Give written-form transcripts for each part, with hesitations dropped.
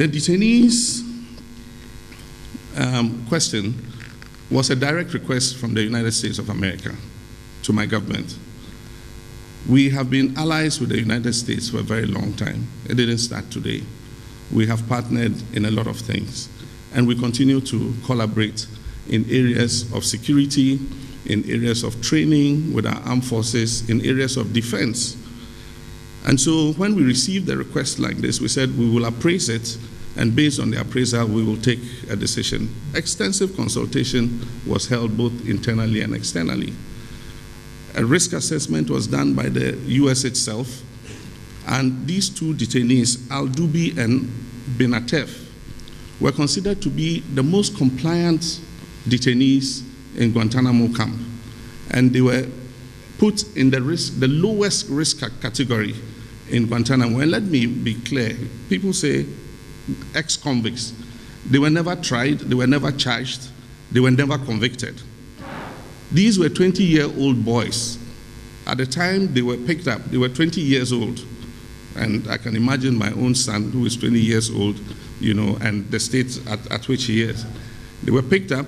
The detainees question was a direct request from the United States of America to my government. We have been allies with the United States for a very long time. It didn't start today. We have partnered in a lot of things, and we continue to collaborate in areas of security, in areas of training with our armed forces, in areas of defense. And so when we received a request like this, we said we will appraise it, and based on the appraisal, we will take a decision. Extensive consultation was held both internally and externally. A risk assessment was done by the US itself, and these two detainees, Al-Dubi and Benatef, were considered to be the most compliant detainees in Guantanamo camp. And they were put in the lowest risk category in Guantanamo. And let me be clear, people say ex-convicts. They were never tried, they were never charged, they were never convicted. These were 20-year-old boys. At the time they were picked up, they were 20 years old. And I can imagine my own son, who is 20 years old, you know, and the state at which he is. They were picked up,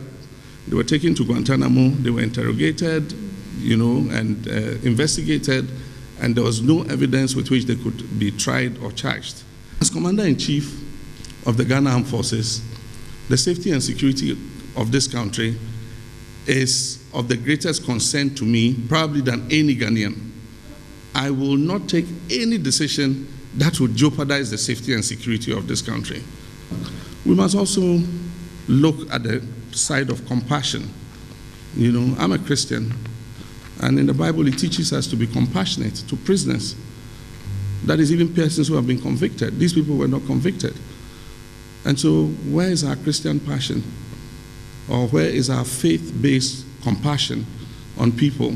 they were taken to Guantanamo, they were interrogated, you know, and investigated, and there was no evidence with which they could be tried or charged. As Commander-in-Chief of the Ghana Armed Forces, the safety and security of this country is of the greatest concern to me, probably than any Ghanaian. I will not take any decision that would jeopardize the safety and security of this country. We must also look at the side of compassion. You know, I'm a Christian, and in the Bible it teaches us to be compassionate to prisoners. That is, even persons who have been convicted. These people were not convicted. And so where is our Christian passion? Or where is our faith-based compassion on people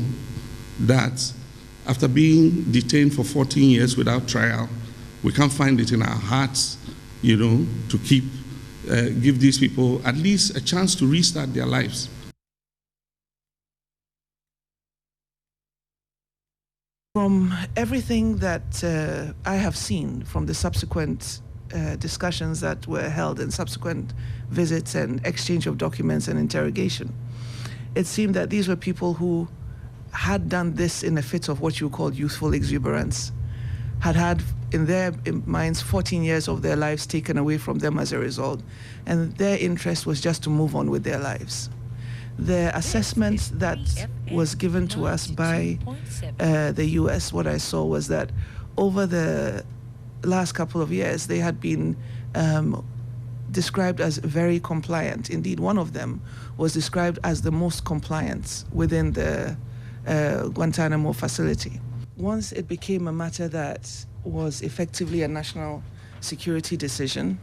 that, after being detained for 14 years without trial, we can't find it in our hearts, you know, to give these people at least a chance to restart their lives. From everything that I have seen from the subsequent discussions that were held and subsequent visits and exchange of documents and interrogation, it seemed that these were people who had done this in a fit of what you call youthful exuberance, had in their minds 14 years of their lives taken away from them as a result, and their interest was just to move on with their lives. The assessment that was given to us by the US, what I saw was that over the last couple of years, they had been described as very compliant. Indeed, one of them was described as the most compliant within the Guantanamo facility. Once it became a matter that was effectively a national security decision,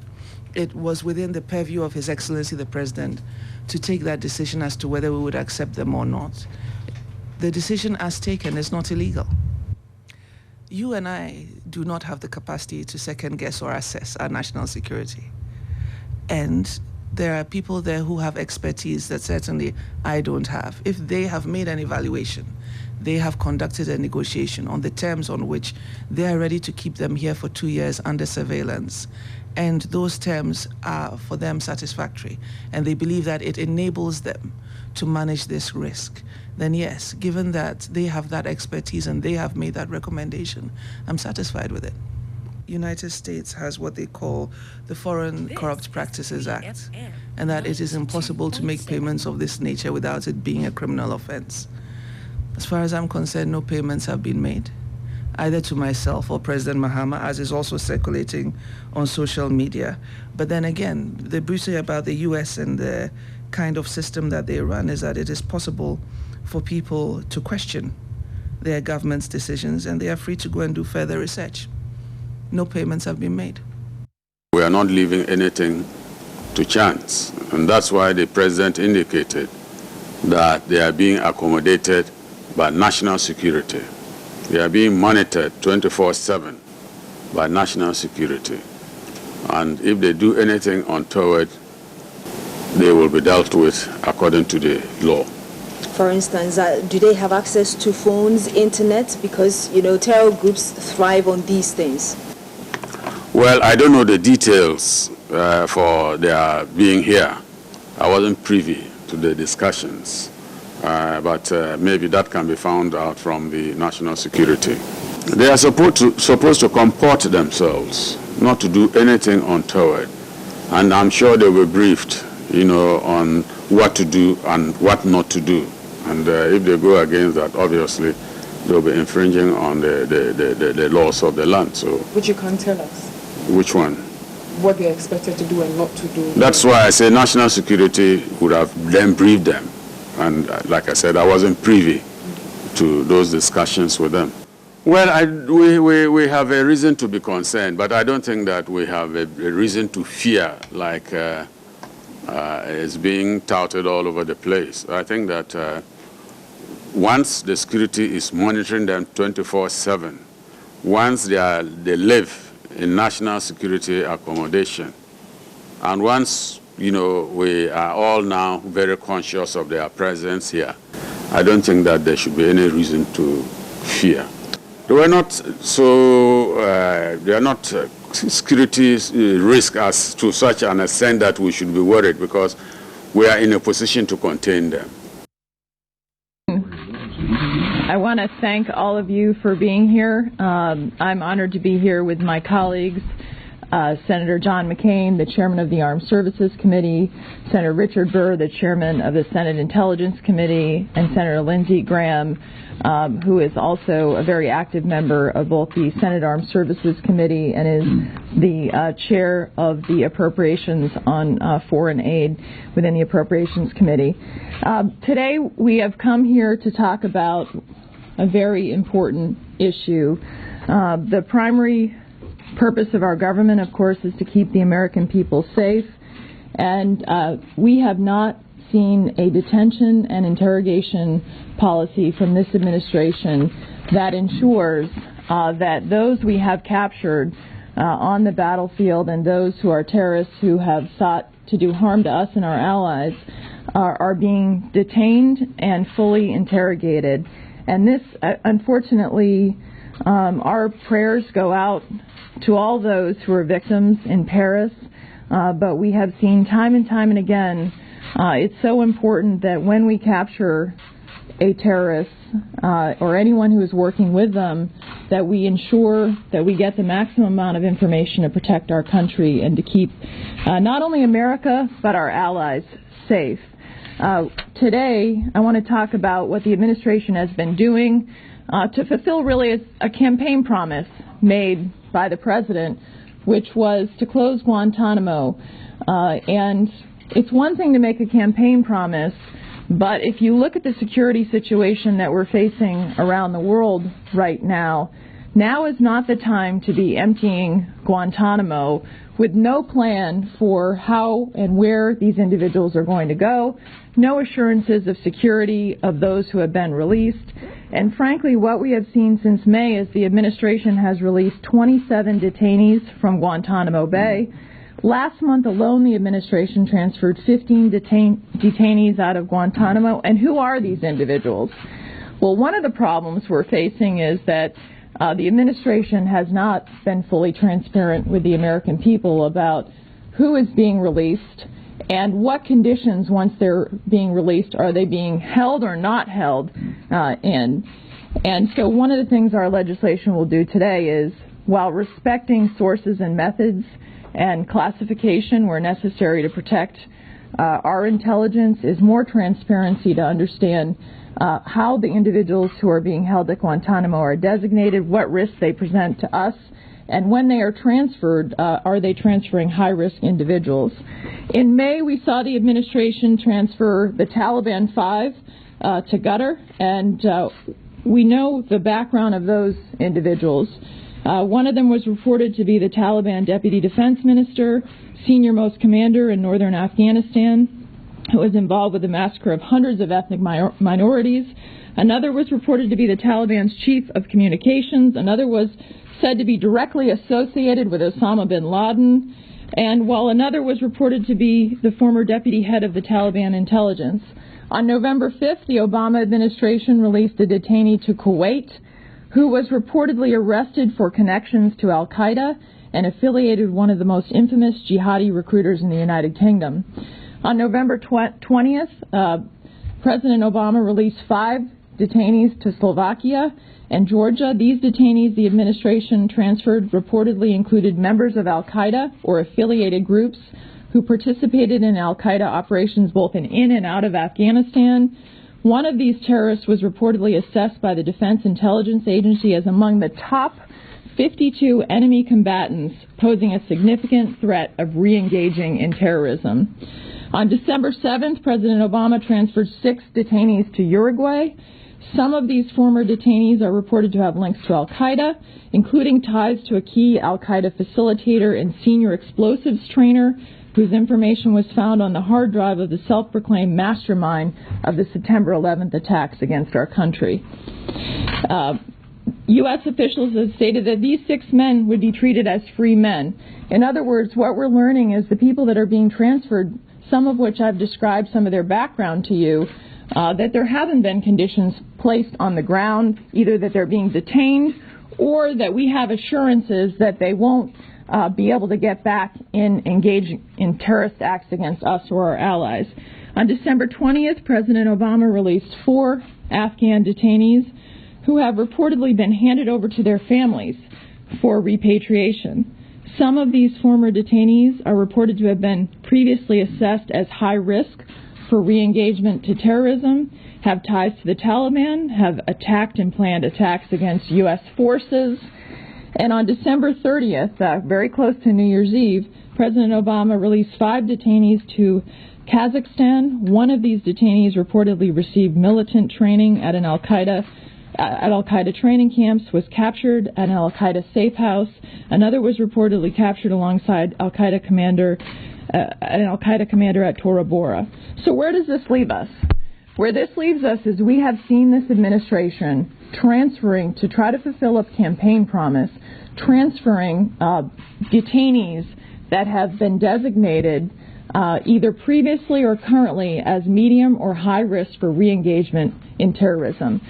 it was within the purview of His Excellency the President to take that decision as to whether we would accept them or not. The decision as taken is not illegal. You and I do not have the capacity to second guess or assess our national security. And there are people there who have expertise that certainly I don't have. If they have made an evaluation, they have conducted a negotiation on the terms on which they are ready to keep them here for 2 years under surveillance, and those terms are for them satisfactory, and they believe that it enables them to manage this risk, then yes, given that they have that expertise and they have made that recommendation, I'm satisfied with it. United States has what they call the Foreign Corrupt Practices Act, and that it is impossible to make payments of this nature without it being a criminal offense. As far as I'm concerned, no payments have been made, either to myself or President Mahama, as is also circulating on social media. But then again, the beauty about the US and the kind of system that they run is that it is possible for people to question their government's decisions, and they are free to go and do further research. No payments have been made. We are not leaving anything to chance, and that's why the President indicated that they are being accommodated by national security. They are being monitored 24/7 by national security. And if they do anything untoward, they will be dealt with according to the law. For instance, do they have access to phones, internet? Because, you know, terror groups thrive on these things. Well, I don't know the details for their being here. I wasn't privy to the discussions, but maybe that can be found out from the national security. They are supposed to comport themselves, not to do anything untoward. And I'm sure they were briefed, on what to do and what not to do. And if they go against that, obviously, they'll be infringing on the laws of the land. So, which you can't tell us. Which one? What they're expected to do and not to do. That's why I say national security would have then briefed them. And like I said, I wasn't privy to those discussions with them. Well, we have a reason to be concerned, but I don't think that we have a reason to fear like it's being touted all over the place. I think that once the security is monitoring them 24/7, once they live in national security accommodation, and once we are all now very conscious of their presence here, I don't think that there should be any reason to fear. They are not security risk as to such an extent that we should be worried, because we are in a position to contain them. I want to thank all of you for being here. I'm honored to be here with my colleagues, Senator John McCain, the chairman of the Armed Services Committee, Senator Richard Burr, the chairman of the Senate Intelligence Committee, and Senator Lindsey Graham, who is also a very active member of both the Senate Armed Services Committee and is the chair of the Appropriations on Foreign Aid within the Appropriations Committee. Today we have come here to talk about a very important issue. The primary purpose of our government, of course, is to keep the American people safe, and we have not seen a detention and interrogation policy from this administration that ensures that those we have captured on the battlefield and those who are terrorists who have sought to do harm to us and our allies are being detained and fully interrogated. And this, unfortunately, our prayers go out to all those who are victims in Paris, but we have seen time and time and again, it's so important that when we capture a terrorist or anyone who is working with them, that we ensure that we get the maximum amount of information to protect our country and to keep not only America but our allies safe. Today, I want to talk about what the administration has been doing to fulfill really a campaign promise made by the president, which was to close Guantanamo. And it's one thing to make a campaign promise, but if you look at the security situation that we're facing around the world right now, now is not the time to be emptying Guantanamo with no plan for how and where these individuals are going to go, no assurances of security of those who have been released. And frankly, what we have seen since May is the administration has released 27 detainees from Guantanamo Bay. Last month alone, the administration transferred 15 detainees out of Guantanamo. And who are these individuals? Well, one of the problems we're facing is that the administration has not been fully transparent with the American people about who is being released and what conditions, once they're being released, are they being held or not held in. And so one of the things our legislation will do today is, while respecting sources and methods and classification where necessary to protect our intelligence, is more transparency to understand how the individuals who are being held at Guantanamo are designated, what risks they present to us, and when they are transferred, are they transferring high-risk individuals. In May, we saw the administration transfer the Taliban 5 to Qatar, and we know the background of those individuals. One of them was reported to be the Taliban Deputy Defense Minister, senior-most commander in northern Afghanistan, who was involved with the massacre of hundreds of ethnic minorities. Another was reported to be the Taliban's chief of communications. Another was said to be directly associated with Osama bin Laden. And while another was reported to be the former deputy head of the Taliban intelligence. On November 5th, the Obama administration released a detainee to Kuwait who was reportedly arrested for connections to al-Qaeda and affiliated with one of the most infamous jihadi recruiters in the United Kingdom. On November 20th, President Obama released 5 detainees to Slovakia and Georgia. These detainees the administration transferred reportedly included members of al-Qaeda or affiliated groups who participated in al-Qaeda operations both in and out of Afghanistan. One of these terrorists was reportedly assessed by the Defense Intelligence Agency as among the top 52 enemy combatants posing a significant threat of re-engaging in terrorism. On December 7th, President Obama transferred 6 detainees to Uruguay. Some of these former detainees are reported to have links to al-Qaeda, including ties to a key al-Qaeda facilitator and senior explosives trainer, whose information was found on the hard drive of the self-proclaimed mastermind of the September 11th attacks against our country. U.S. officials have stated that these 6 men would be treated as free men. In other words, what we're learning is the people that are being transferred, some of which I've described some of their background to you, that there haven't been conditions placed on the ground, either that they're being detained or that we have assurances that they won't be able to get back in engaging in terrorist acts against us or our allies. On December 20th, President Obama released 4 Afghan detainees who have reportedly been handed over to their families for repatriation. Some of these former detainees are reported to have been previously assessed as high risk for re-engagement to terrorism, have ties to the Taliban, have attacked and planned attacks against U.S. forces. And on December 30th, very close to New Year's Eve, President Obama released 5 detainees to Kazakhstan. One of these detainees reportedly received militant training at an al-Qaeda training camps, was captured at an al-Qaeda safe house. Another was reportedly captured alongside an al-Qaeda commander at Tora Bora. So where does this leave us? Where this leaves us is we have seen this administration transferring, to try to fulfill a campaign promise, transferring detainees that have been designated either previously or currently as medium or high risk for re-engagement in terrorism.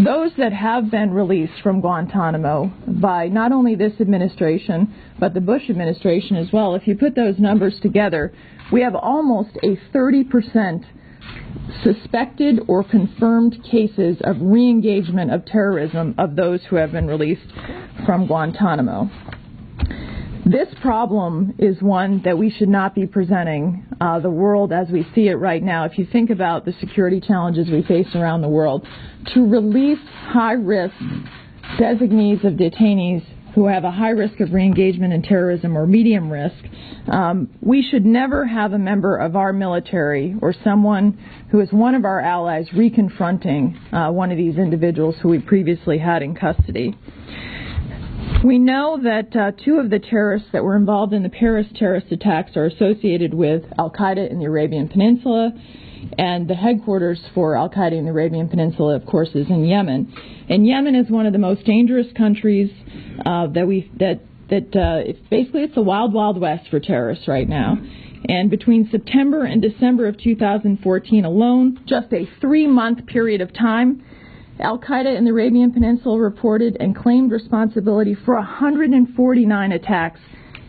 Those that have been released from Guantanamo by not only this administration, but the Bush administration as well, if you put those numbers together, we have almost a 30% suspected or confirmed cases of re-engagement of terrorism of those who have been released from Guantanamo. This problem is one that we should not be presenting the world as we see it right now. If you think about the security challenges we face around the world, to release high-risk designees of detainees who have a high risk of re-engagement in terrorism or medium risk, we should never have a member of our military or someone who is one of our allies reconfronting one of these individuals who we previously had in custody. We know that 2 of the terrorists that were involved in the Paris terrorist attacks are associated with al-Qaeda in the Arabian Peninsula, and the headquarters for al-Qaeda in the Arabian Peninsula, of course, is in Yemen. And Yemen is one of the most dangerous countries basically it's the wild, wild west for terrorists right now. And between September and December of 2014 alone, just a 3-month period of time, al-Qaeda in the Arabian Peninsula reported and claimed responsibility for 149 attacks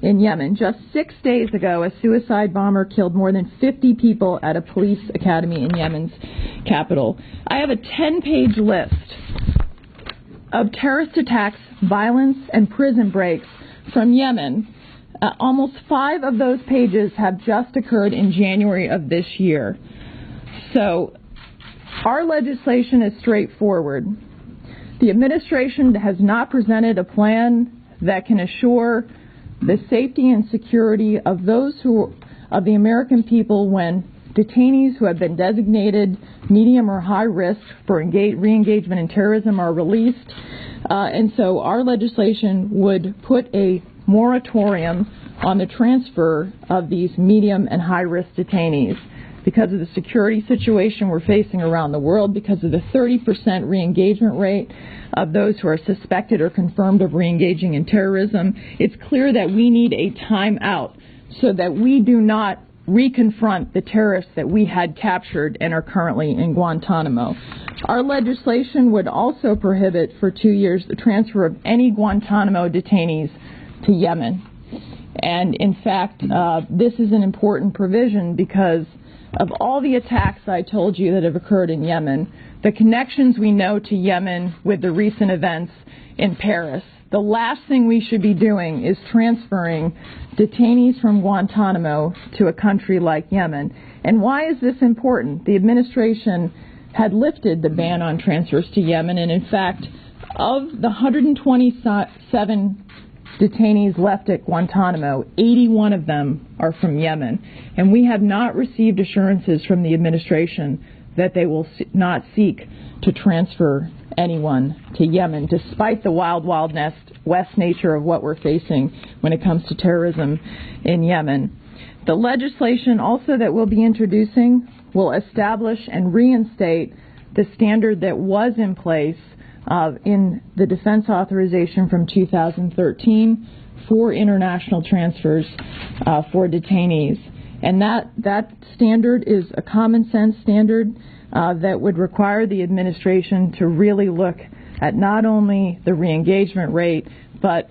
in Yemen. Just 6 days ago, a suicide bomber killed more than 50 people at a police academy in Yemen's capital. I have a 10-page list of terrorist attacks, violence, and prison breaks from Yemen. Almost 5 of those pages have just occurred in January of this year. So our legislation is straightforward. The administration has not presented a plan that can assure the safety and security of of the American people when detainees who have been designated medium or high risk for re-engagement in terrorism are released. And so our legislation would put a moratorium on the transfer of these medium and high risk detainees. Because of the security situation we're facing around the world, because of the 30% re-engagement rate of those who are suspected or confirmed of re-engaging in terrorism, it's clear that we need a timeout so that we do not reconfront the terrorists that we had captured and are currently in Guantanamo. Our legislation would also prohibit for 2 years the transfer of any Guantanamo detainees to Yemen. And in fact, this is an important provision because of all the attacks I told you that have occurred in Yemen, the connections we know to Yemen with the recent events in Paris. The last thing we should be doing is transferring detainees from Guantanamo to a country like Yemen. And why is this important? The administration had lifted the ban on transfers to Yemen, and in fact, of the 127 detainees left at Guantanamo, 81 of them are from Yemen. And we have not received assurances from the administration that they will not seek to transfer anyone to Yemen, despite the wild, wild west nature of what we're facing when it comes to terrorism in Yemen. The legislation also that we'll be introducing will establish and reinstate the standard that was in place in the defense authorization from 2013 for international transfers for detainees. And that standard is a common sense standard that would require the administration to really look at not only the re-engagement rate, but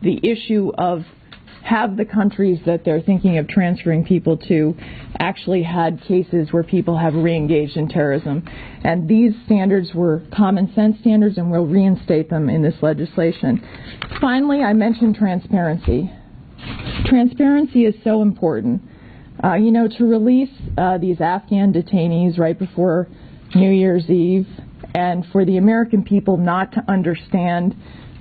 the issue of have the countries that they're thinking of transferring people to actually had cases where people have re-engaged in terrorism. And these standards were common sense standards, and we'll reinstate them in this legislation. Finally, I mentioned transparency. Transparency is so important. To release these Afghan detainees right before New Year's Eve, and for the American people not to understand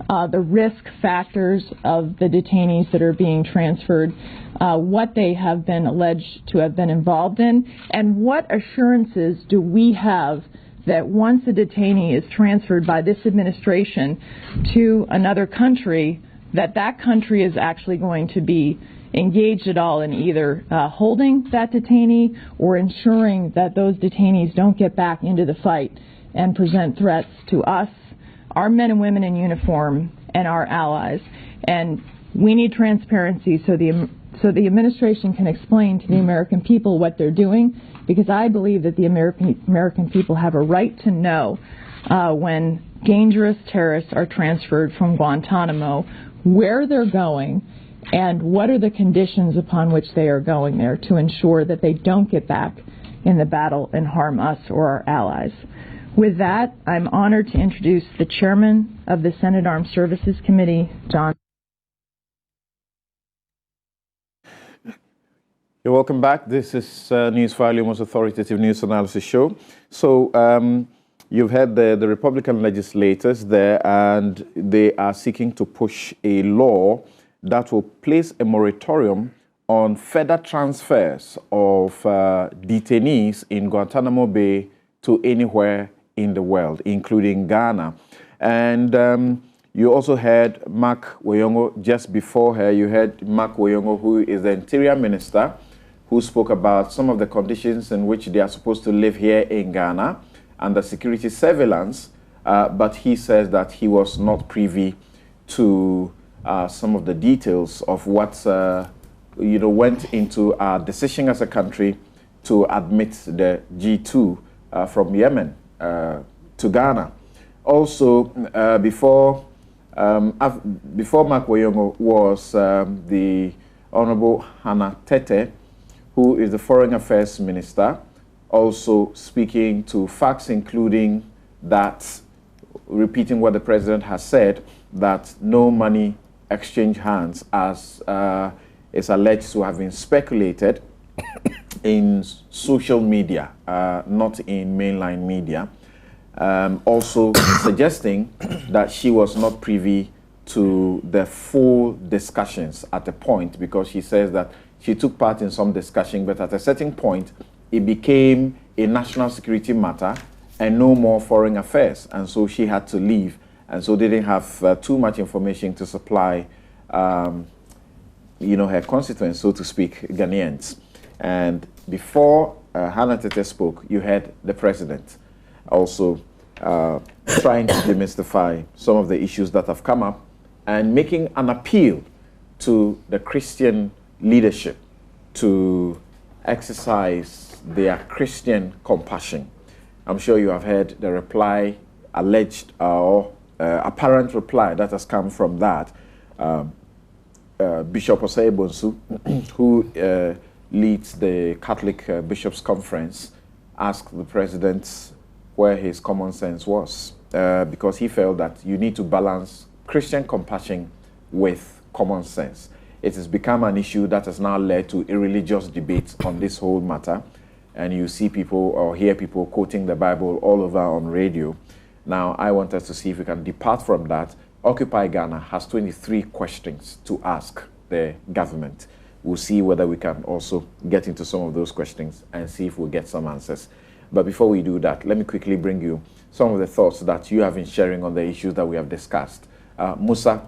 the risk factors of the detainees that are being transferred, what they have been alleged to have been involved in, and what assurances do we have that once a detainee is transferred by this administration to another country, that that country is actually going to be engaged at all in either holding that detainee or ensuring that those detainees don't get back into the fight and present threats to us, our men and women in uniform, and our allies. And we need transparency so the administration can explain to the American people what they're doing, because I believe that the American people have a right to know when dangerous terrorists are transferred from Guantanamo, where they're going, and what are the conditions upon which they are going there to ensure that they don't get back in the battle and harm us or our allies. With that, I'm honored to introduce the chairman of the Senate Armed Services Committee, John. You're welcome back. This is Newsfile, your most authoritative news analysis show. So you've had the Republican legislators there, and they are seeking to push a law that will place a moratorium on further transfers of detainees in Guantanamo Bay to anywhere in the world, including Ghana. And you also had Mark Woyongo just before her. You had Mark Woyongo, who is the Interior Minister, who spoke about some of the conditions in which they are supposed to live here in Ghana under security surveillance, but he says that he was not privy to some of the details of what went into our decision as a country to admit the G2 from Yemen to Ghana. Also, before Mark Woyongo was the Honorable Hannah Tete, who is the Foreign Affairs Minister, also speaking to facts, including that, repeating what the President has said, that no money exchanged hands, as is alleged to have been speculated in social media, not in mainline media. Also suggesting that she was not privy to the full discussions at the point, because she says that she took part in some discussion, but at a certain point, it became a national security matter and no more foreign affairs. And so she had to leave. And so they didn't have too much information to supply, her constituents, so to speak, Ghanaians. And before Hannah Tete spoke, you had the President also trying to demystify some of the issues that have come up and making an appeal to the Christian leadership to exercise their Christian compassion. I'm sure you have heard the reply, alleged or apparent reply that has come from that. Bishop Osei Bonsu, who leads the Catholic Bishops' Conference, asked the president where his common sense was, because he felt that you need to balance Christian compassion with common sense. It has become an issue that has now led to a religious debate on this whole matter, and you see people or hear people quoting the Bible all over on radio. Now, I want us to see if we can depart from that. Occupy Ghana has 23 questions to ask the government. We'll see whether we can also get into some of those questions and see if we'll get some answers. But before we do that, let me quickly bring you some of the thoughts that you have been sharing on the issues that we have discussed. Musa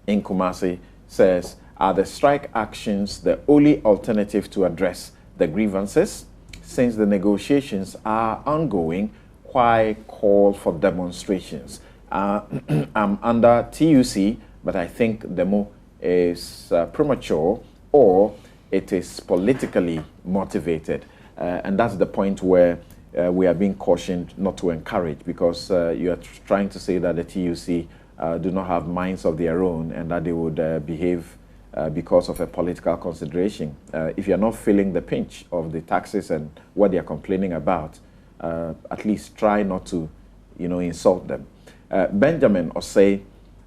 in Kumasi says, are the strike actions the only alternative to address the grievances? Since the negotiations are ongoing, why call for demonstrations? I'm under TUC, but I think demo is premature, or it is politically motivated. And that's the point where we are being cautioned not to encourage, because you are trying to say that the TUC do not have minds of their own and that they would behave because of a political consideration. If you're not feeling the pinch of the taxes and what they're complaining about, at least try not to, insult them. Benjamin Osei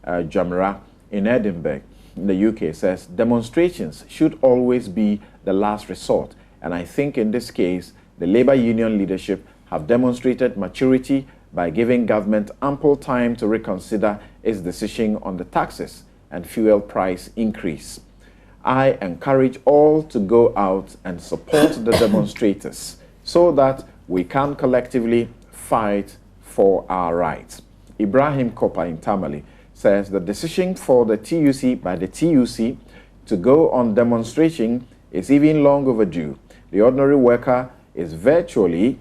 Jamra in Edinburgh, in the UK, says demonstrations should always be the last resort. And I think in this case, the labor union leadership have demonstrated maturity by giving government ample time to reconsider its decision on the taxes and fuel price increase. I encourage all to go out and support the demonstrators so that we can collectively fight for our rights. Ibrahim Kopa in Tamale says the decision for the TUC by the TUC to go on demonstration is even long overdue. The ordinary worker is virtually,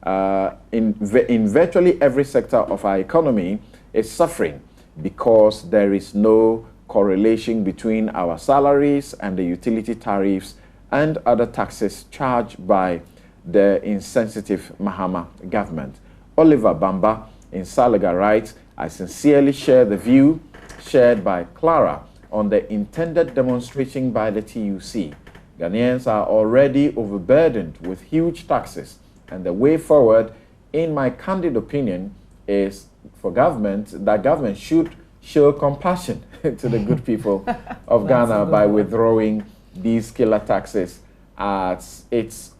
in virtually every sector of our economy, is suffering because there is no correlation between our salaries and the utility tariffs and other taxes charged by the insensitive Mahama government. Oliver Bamba in Salaga writes, I sincerely share the view shared by Clara on the intended demonstration by the TUC. Ghanaians are already overburdened with huge taxes, and the way forward, in my candid opinion, is for government should show compassion to the good people of Ghana by withdrawing these killer taxes as it's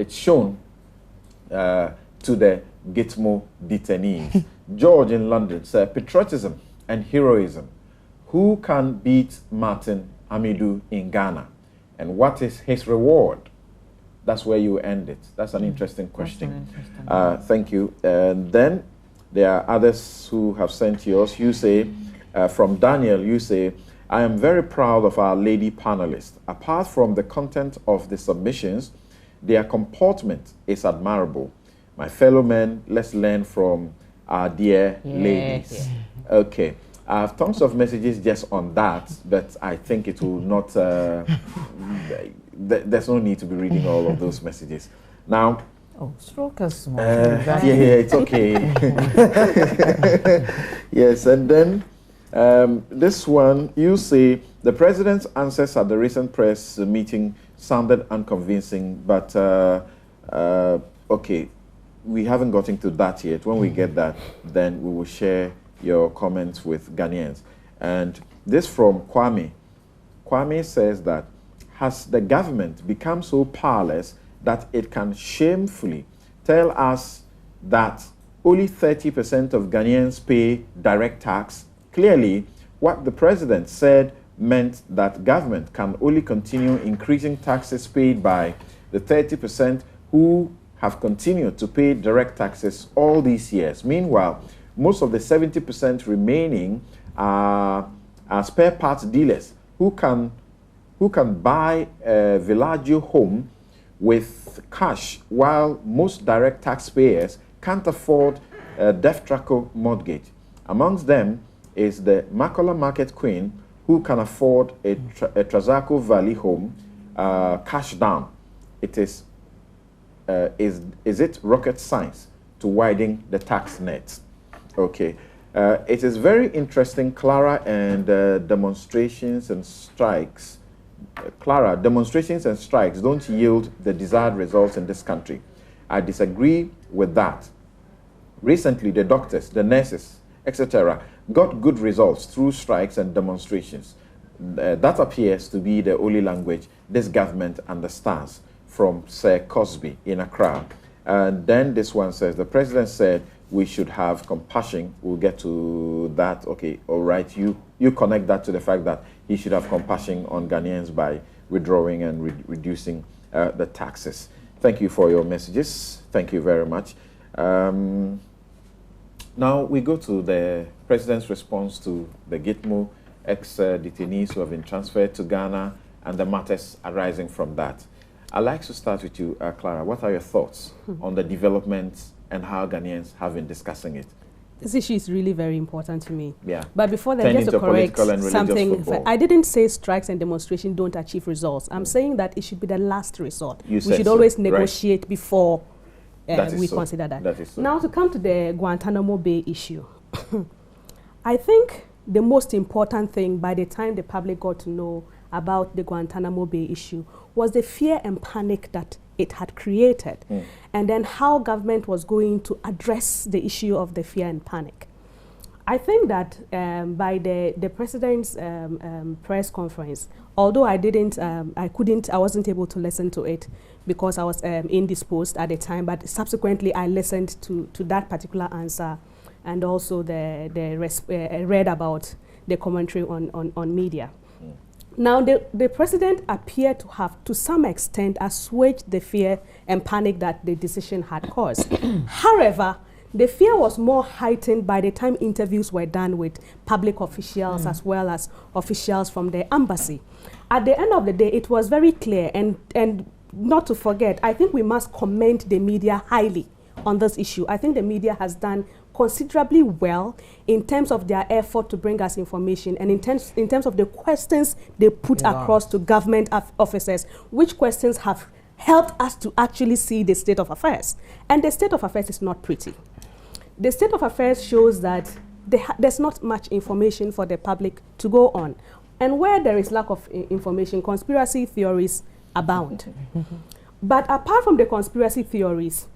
shown to the Gitmo Detainees. George in London said, patriotism and heroism. Who can beat Martin Amidou in Ghana? And what is his reward? That's where you end it. That's an interesting question. Thank you. And then there are others who have sent yours. You say, from Daniel, you say, I am very proud of our lady panelists. Apart from the content of the submissions, their comportment is admirable. My fellow men, let's learn from our dear ladies. Okay. I have tons of messages just on that, but I think it will not, there's no need to be reading all of those messages. Now, stroke us more. It's okay. Yes, and then this one, you say, the president's answers at the recent press meeting sounded unconvincing, but okay, we haven't gotten to that yet. When we get that, then we will share your comments with Ghanaians. And this from Kwame. Kwame says that, has the government become so powerless that it can shamefully tell us that only 30% of Ghanaians pay direct tax? Clearly, what the president said meant that government can only continue increasing taxes paid by the 30% who have continued to pay direct taxes all these years. Meanwhile, most of the 70% remaining are spare parts dealers who can buy a Villaggio home with cash, while most direct taxpayers can't afford a Deftraco mortgage. Amongst them is the Makola Market Queen, who can afford a Trazaco Valley home cash down. It is it rocket science to widen the tax net? Okay. It is very interesting, Clara, and demonstrations and strikes. Clara, demonstrations and strikes don't yield the desired results in this country. I disagree with that. Recently, the doctors, the nurses, etc., got good results through strikes and demonstrations. That appears to be the only language this government understands, from Sir Cosby in Accra. And then this one says, the president said we should have compassion. We'll get to that. Okay, all right. You connect that to the fact that he should have compassion on Ghanaians by withdrawing and reducing the taxes. Thank you for your messages. Thank you very much. Now we go to the president's response to the Gitmo ex-detainees who have been transferred to Ghana and the matters arising from that. I'd like to start with you, Clara. What are your thoughts on the developments and how Ghanaians have been discussing it? This issue is really very important to me. Yeah. But before that, just to correct something, I didn't say strikes and demonstration don't achieve results. I'm saying that it should be the last resort. We should always negotiate before we consider that. That is so. Now, to come to the Guantanamo Bay issue, I think the most important thing by the time the public got to know about the Guantanamo Bay issue was the fear and panic that it had created, and then how government was going to address the issue of the fear and panic. I think that by the president's press conference, although I wasn't able to listen to it because I was indisposed at the time, but subsequently I listened to that particular answer, and also read about the commentary on media. Now, the president appeared to have, to some extent, assuaged the fear and panic that the decision had caused. However, the fear was more heightened by the time interviews were done with public officials as well as officials from the embassy. At the end of the day, it was very clear, and not to forget, I think we must commend the media highly on this issue. I think the media has done considerably well in terms of their effort to bring us information, and in terms of the questions they put across to government officers, which questions have helped us to actually see the state of affairs. And the state of affairs is not pretty. The state of affairs shows that there's not much information for the public to go on. And where there is lack of information, conspiracy theories abound. But apart from the conspiracy theories,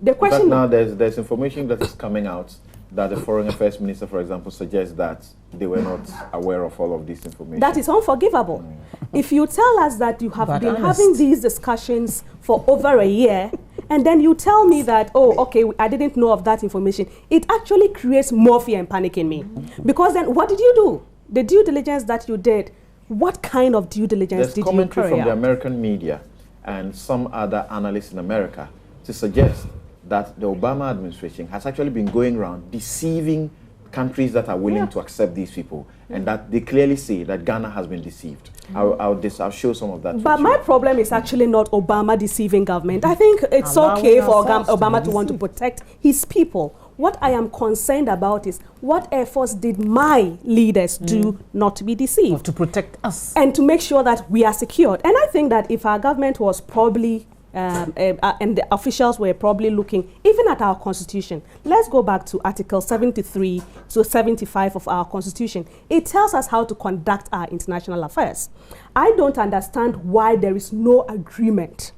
the question... But now there's information that is coming out that the Foreign Affairs Minister, for example, suggests that they were not aware of all of this information. That is unforgivable. If you tell us that you have been having these discussions for over a year, and then you tell me that, oh, okay, I didn't know of that information, it actually creates more fear and panic in me. Because then what did you do? The due diligence that you did, what kind of due diligence did you carry out? There's commentary from the American media and some other analysts in America to suggest that the Obama administration has actually been going around deceiving countries that are willing to accept these people, and that they clearly say that Ghana has been deceived. I'll show some of that. But my problem is actually not Obama deceiving government. I think it's okay for Obama to want to protect his people. What I am concerned about is what efforts did my leaders do not to be deceived? To protect us. And to make sure that we are secured. And I think that if our government was probably and the officials were probably looking even at our constitution. Let's go back to Article 73 to 75 of our constitution. It tells us how to conduct our international affairs. I don't understand why there is no agreement.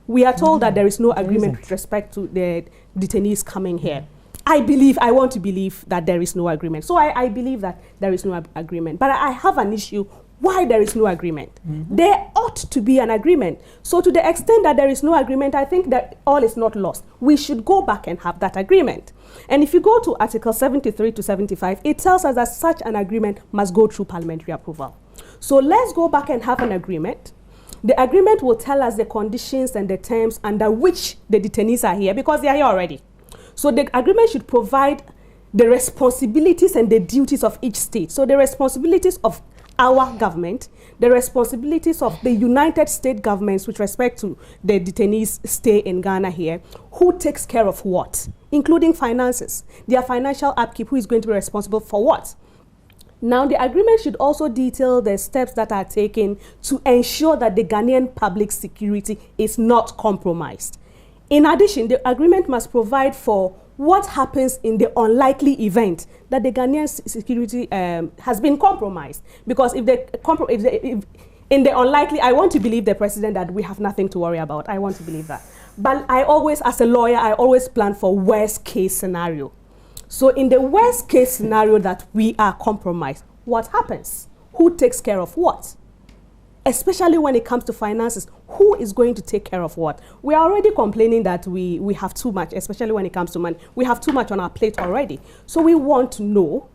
We are told that there is no agreement with respect to the detainees coming here. I want to believe that there is no agreement. So I believe that there is no agreement. But I have an issue why there is no agreement. There ought to be an agreement. So to the extent that there is no agreement, I think that all is not lost. We should go back and have that agreement. And if you go to Article 73 to 75, it tells us that such an agreement must go through parliamentary approval. So let's go back and have an agreement. The agreement will tell us the conditions and the terms under which the detainees are here, because they are here already. So the agreement should provide the responsibilities and the duties of each state. So the responsibilities of our government, the responsibilities of the United States governments with respect to the detainees' stay in Ghana here, who takes care of what, including finances, their financial upkeep, who is going to be responsible for what. Now, the agreement should also detail the steps that are taken to ensure that the Ghanaian public security is not compromised. In addition, the agreement must provide for what happens in the unlikely event that the Ghanaian security has been compromised? Because if in the unlikely, I want to believe the president that we have nothing to worry about. I want to believe that. But I always, as a lawyer, I always plan for worst case scenario. So in the worst case scenario that we are compromised, what happens? Who takes care of what? Especially when it comes to finances, who is going to take care of what? We are already complaining that we have too much, especially when it comes to money. We have too much on our plate already. So we want to know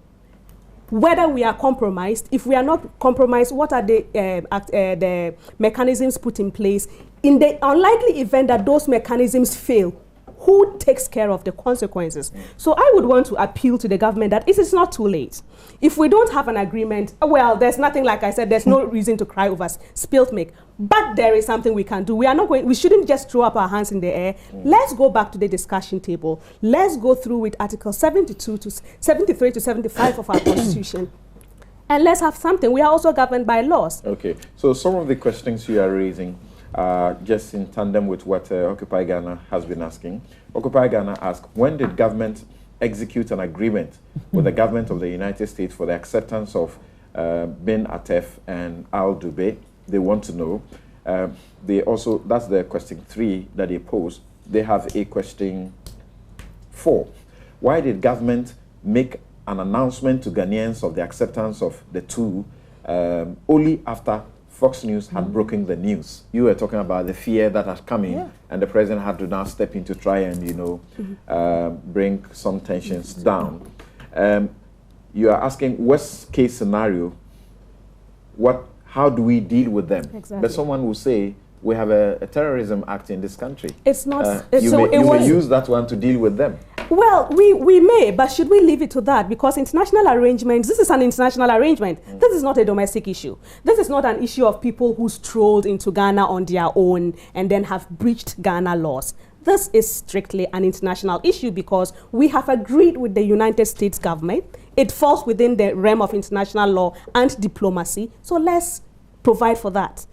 whether we are compromised. If we are not compromised, what are the mechanisms put in place? In the unlikely event that those mechanisms fail, who takes care of the consequences? So I would want to appeal to the government that it is not too late. If we don't have an agreement, well, there's nothing, like I said, there's no reason to cry over spilt milk. But there is something we can do. We shouldn't just throw up our hands in the air. Let's go back to the discussion table. Let's go through with Article 72 to 73 to 75 of our Constitution. And let's have something. We are also governed by laws. Okay. So some of the questions you are raising, just in tandem with what Occupy Ghana has been asking. Occupy Ghana asked, when did government execute an agreement with the government of the United States for the acceptance of Bin Atef and Al Dubé? They want to know. They also, that's the question 3 that they posed. They have a question 4. Why did government make an announcement to Ghanaians of the acceptance of the two only after Fox News had broken the news? You were talking about the fear that had come in, and the president had to now step in to try and, you know, bring some tensions down. You are asking, worst case scenario, how do we deal with them? Exactly. But someone will say, we have a terrorism act in this country. It's not. You may use that one to deal with them. Well, we may, but should we leave it to that? Because international arrangements, this is an international arrangement. This is not a domestic issue. This is not an issue of people who strolled into Ghana on their own and then have breached Ghana laws. This is strictly an international issue because we have agreed with the United States government. It falls within the realm of international law and diplomacy. So let's provide for that.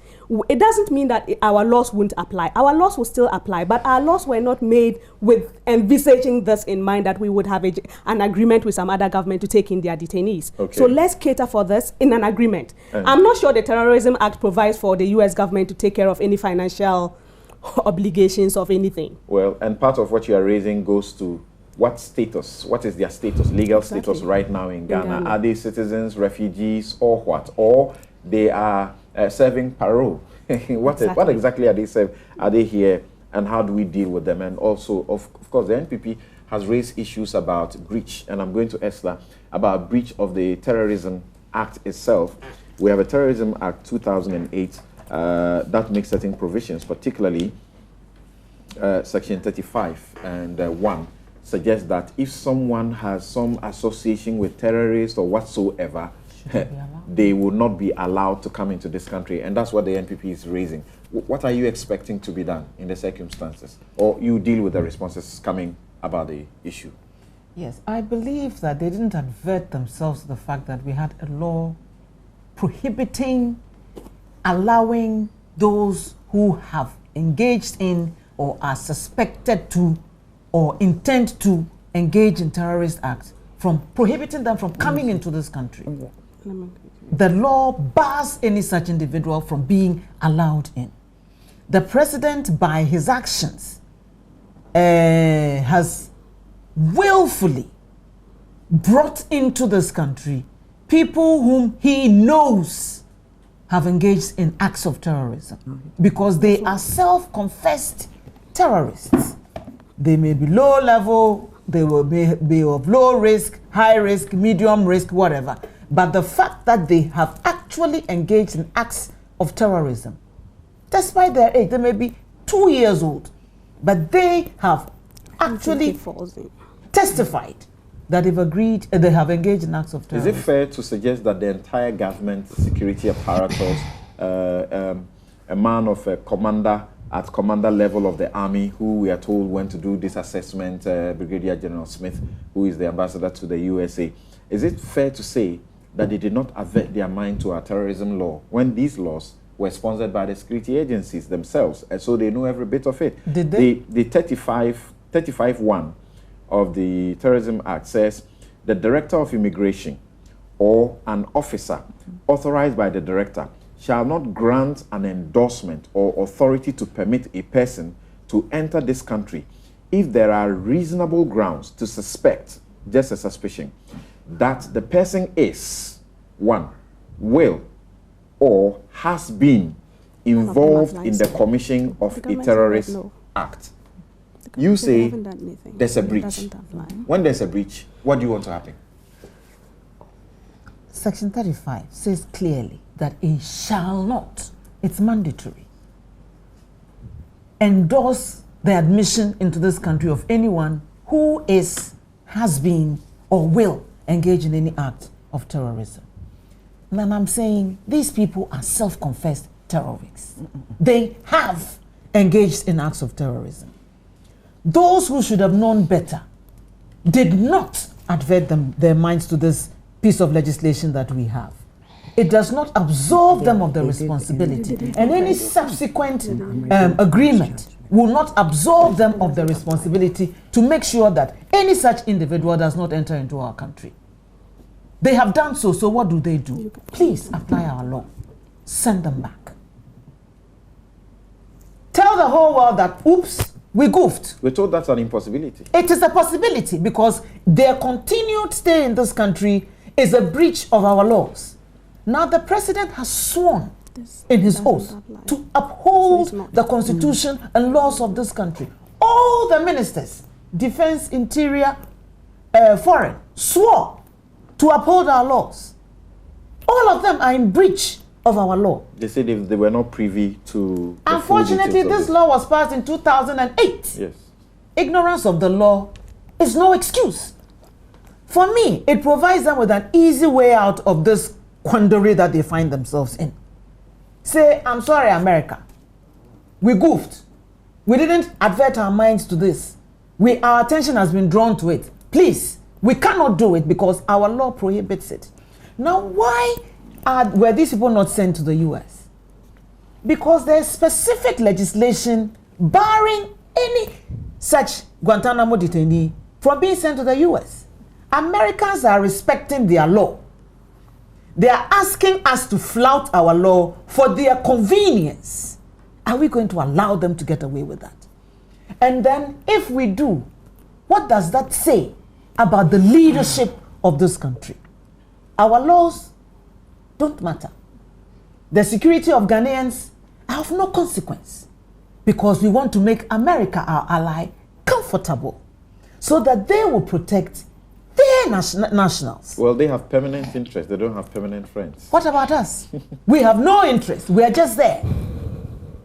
It doesn't mean that our laws won't apply. Our laws will still apply, but our laws were not made with envisaging this in mind, that we would have an agreement with some other government to take in their detainees. Okay. So let's cater for this in an agreement. I'm not sure the Terrorism Act provides for the US government to take care of any financial obligations of anything. Well, and part of what you are raising goes to what status, what is their status, legal status right now in Ghana? Are they citizens, refugees, or what? Or they are serving parole? What exactly are they serving? Are they here, and how do we deal with them? And also, of course, the NPP has raised issues about breach, and I'm going to Esther, about breach of the Terrorism Act itself. We have a Terrorism Act 2008 that makes certain provisions, particularly Section 35 and 1 suggests that if someone has some association with terrorists or whatsoever, they will not be allowed to come into this country. And that's what the NPP is raising. What are you expecting to be done in the circumstances? Or you deal with the responses coming about the issue? Yes, I believe that they didn't advert themselves to the fact that we had a law prohibiting, allowing those who have engaged in or are suspected to or intend to engage in terrorist acts, from prohibiting them from coming into this country. The law bars any such individual from being allowed in. The president, by his actions, has willfully brought into this country people whom he knows have engaged in acts of terrorism because they are self-confessed terrorists. They may be low level, they will be of low risk, high risk, medium risk, whatever. But the fact that they have actually engaged in acts of terrorism, despite their age, they may be 2 years old, but they have actually testified that they've agreed, they have engaged in acts of terrorism. Is it fair to suggest that the entire government security apparatus, a man of a commander at commander level of the army, who we are told went to do this assessment, Brigadier General Smith, who is the ambassador to the USA, is it fair to say that they did not avert their mind to our terrorism law when these laws were sponsored by the security agencies themselves, and so they know every bit of it? Did they? The 35.1 of the Terrorism Act says the Director of Immigration or an officer authorized by the Director shall not grant an endorsement or authority to permit a person to enter this country if there are reasonable grounds to suspect, just a suspicion, that the person is, 1, will or has been involved in the commission of a terrorist act. You say there's a breach. When there's a breach, what do you want to happen? Section 35 says clearly that it shall not, it's mandatory, endorse the admission into this country of anyone who is, has been, or will engage in any act of terrorism. And then I'm saying these people are self-confessed terrorists. They have engaged in acts of terrorism. Those who should have known better did not advert their minds to this piece of legislation that we have. It does not absolve them of the responsibility, and any subsequent agreement will not absolve them of the responsibility to make sure that any such individual does not enter into our country. They have done so, so what do? Please apply our law. Send them back. Tell the whole world that, oops, we goofed. We're told that's an impossibility. It is a possibility because their continued stay in this country is a breach of our laws. Now the president has sworn in his oath to uphold the constitution and laws of this country. All the ministers, defense, interior, foreign, swore to uphold our laws. All of them are in breach of our law. They said if they were not privy to... Unfortunately, this law was passed in 2008. Yes. Ignorance of the law is no excuse. For me, it provides them with an easy way out of this quandary that they find themselves in. Say, I'm sorry, America. We goofed. We didn't advert our minds to this. Our attention has been drawn to it. Please, we cannot do it because our law prohibits it. Now, why were these people not sent to the US? Because there's specific legislation barring any such Guantanamo detainee from being sent to the US. Americans are respecting their law. They are asking us to flout our law for their convenience. Are we going to allow them to get away with that? And then, if we do, what does that say about the leadership of this country? Our laws don't matter. The security of Ghanaians are of no consequence because we want to make America, our ally, comfortable so that they will protect their nationals. Well, they have permanent interest. They don't have permanent friends. What about us? We have no interest. We are just there.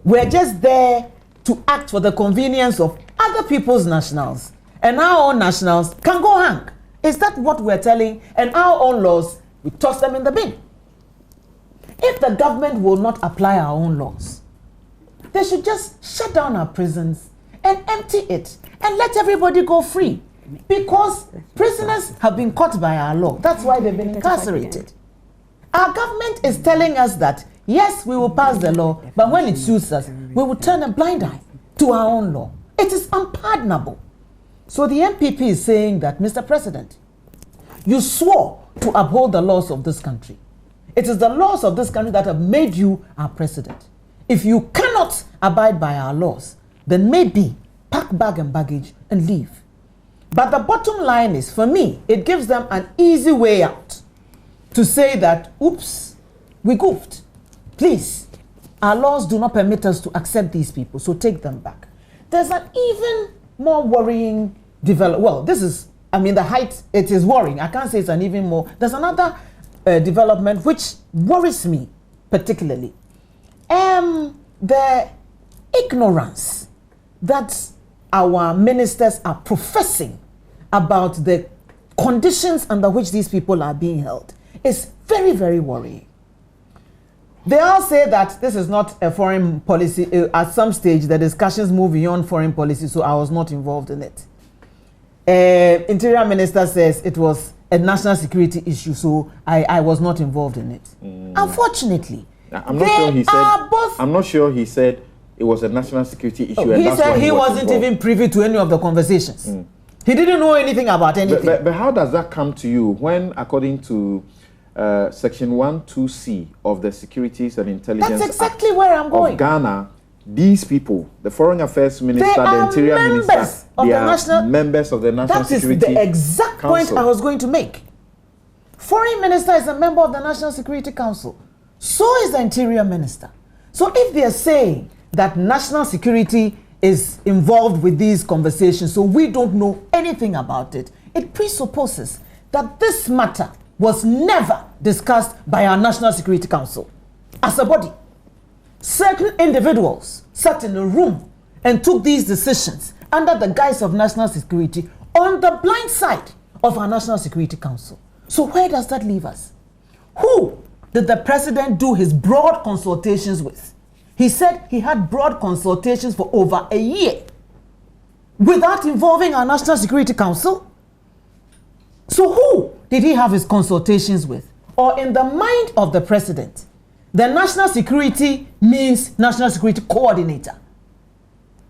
We are just there to act for the convenience of other people's nationals. And our own nationals can go hang. Is that what we're telling? And our own laws, we toss them in the bin. If the government will not apply our own laws, they should just shut down our prisons and empty it and let everybody go free. Because prisoners have been caught by our law. That's why they've been incarcerated. Our government is telling us that, yes, we will pass the law, but when it suits us, we will turn a blind eye to our own law. It is unpardonable. So the MPP is saying that, Mr. President, you swore to uphold the laws of this country. It is the laws of this country that have made you our president. If you cannot abide by our laws, then maybe pack bag and baggage and leave. But the bottom line is, for me, it gives them an easy way out to say that, oops, we goofed. Please, our laws do not permit us to accept these people, so take them back. There's an even more worrying development. Well, this is, the height, it is worrying. I can't say it's an even more. There's another development which worries me particularly. The ignorance that our ministers are professing about the conditions under which these people are being held is very, very worrying. They all say that this is not a foreign policy. At some stage, the discussions move beyond foreign policy, so I was not involved in it. Interior Minister says it was a national security issue, so I was not involved in it. Unfortunately, I'm not sure he said it was a national security issue. He said he wasn't even privy to any of the conversations. He didn't know anything about anything. But how does that come to you when, according to Section 1(2)(c) of the Securities and Intelligence That's exactly Act where I'm going. of Ghana, these people, the Foreign Affairs Minister, They the are Interior members Minister, of they the are National- members of the National Security That is the exact point Council. I was going to make. Foreign Minister is a member of the National Security Council. So is the Interior Minister. So if they are saying that national security is involved with these conversations, so we don't know anything about it, it presupposes that this matter was never discussed by our National Security Council as a body. Certain individuals sat in a room and took these decisions under the guise of national security on the blind side of our National Security Council. So where does that leave us? Who did the president do his broad consultations with? He said he had broad consultations for over a year without involving our National Security Council. So who did he have his consultations with? Or in the mind of the president, the national security means National Security Coordinator.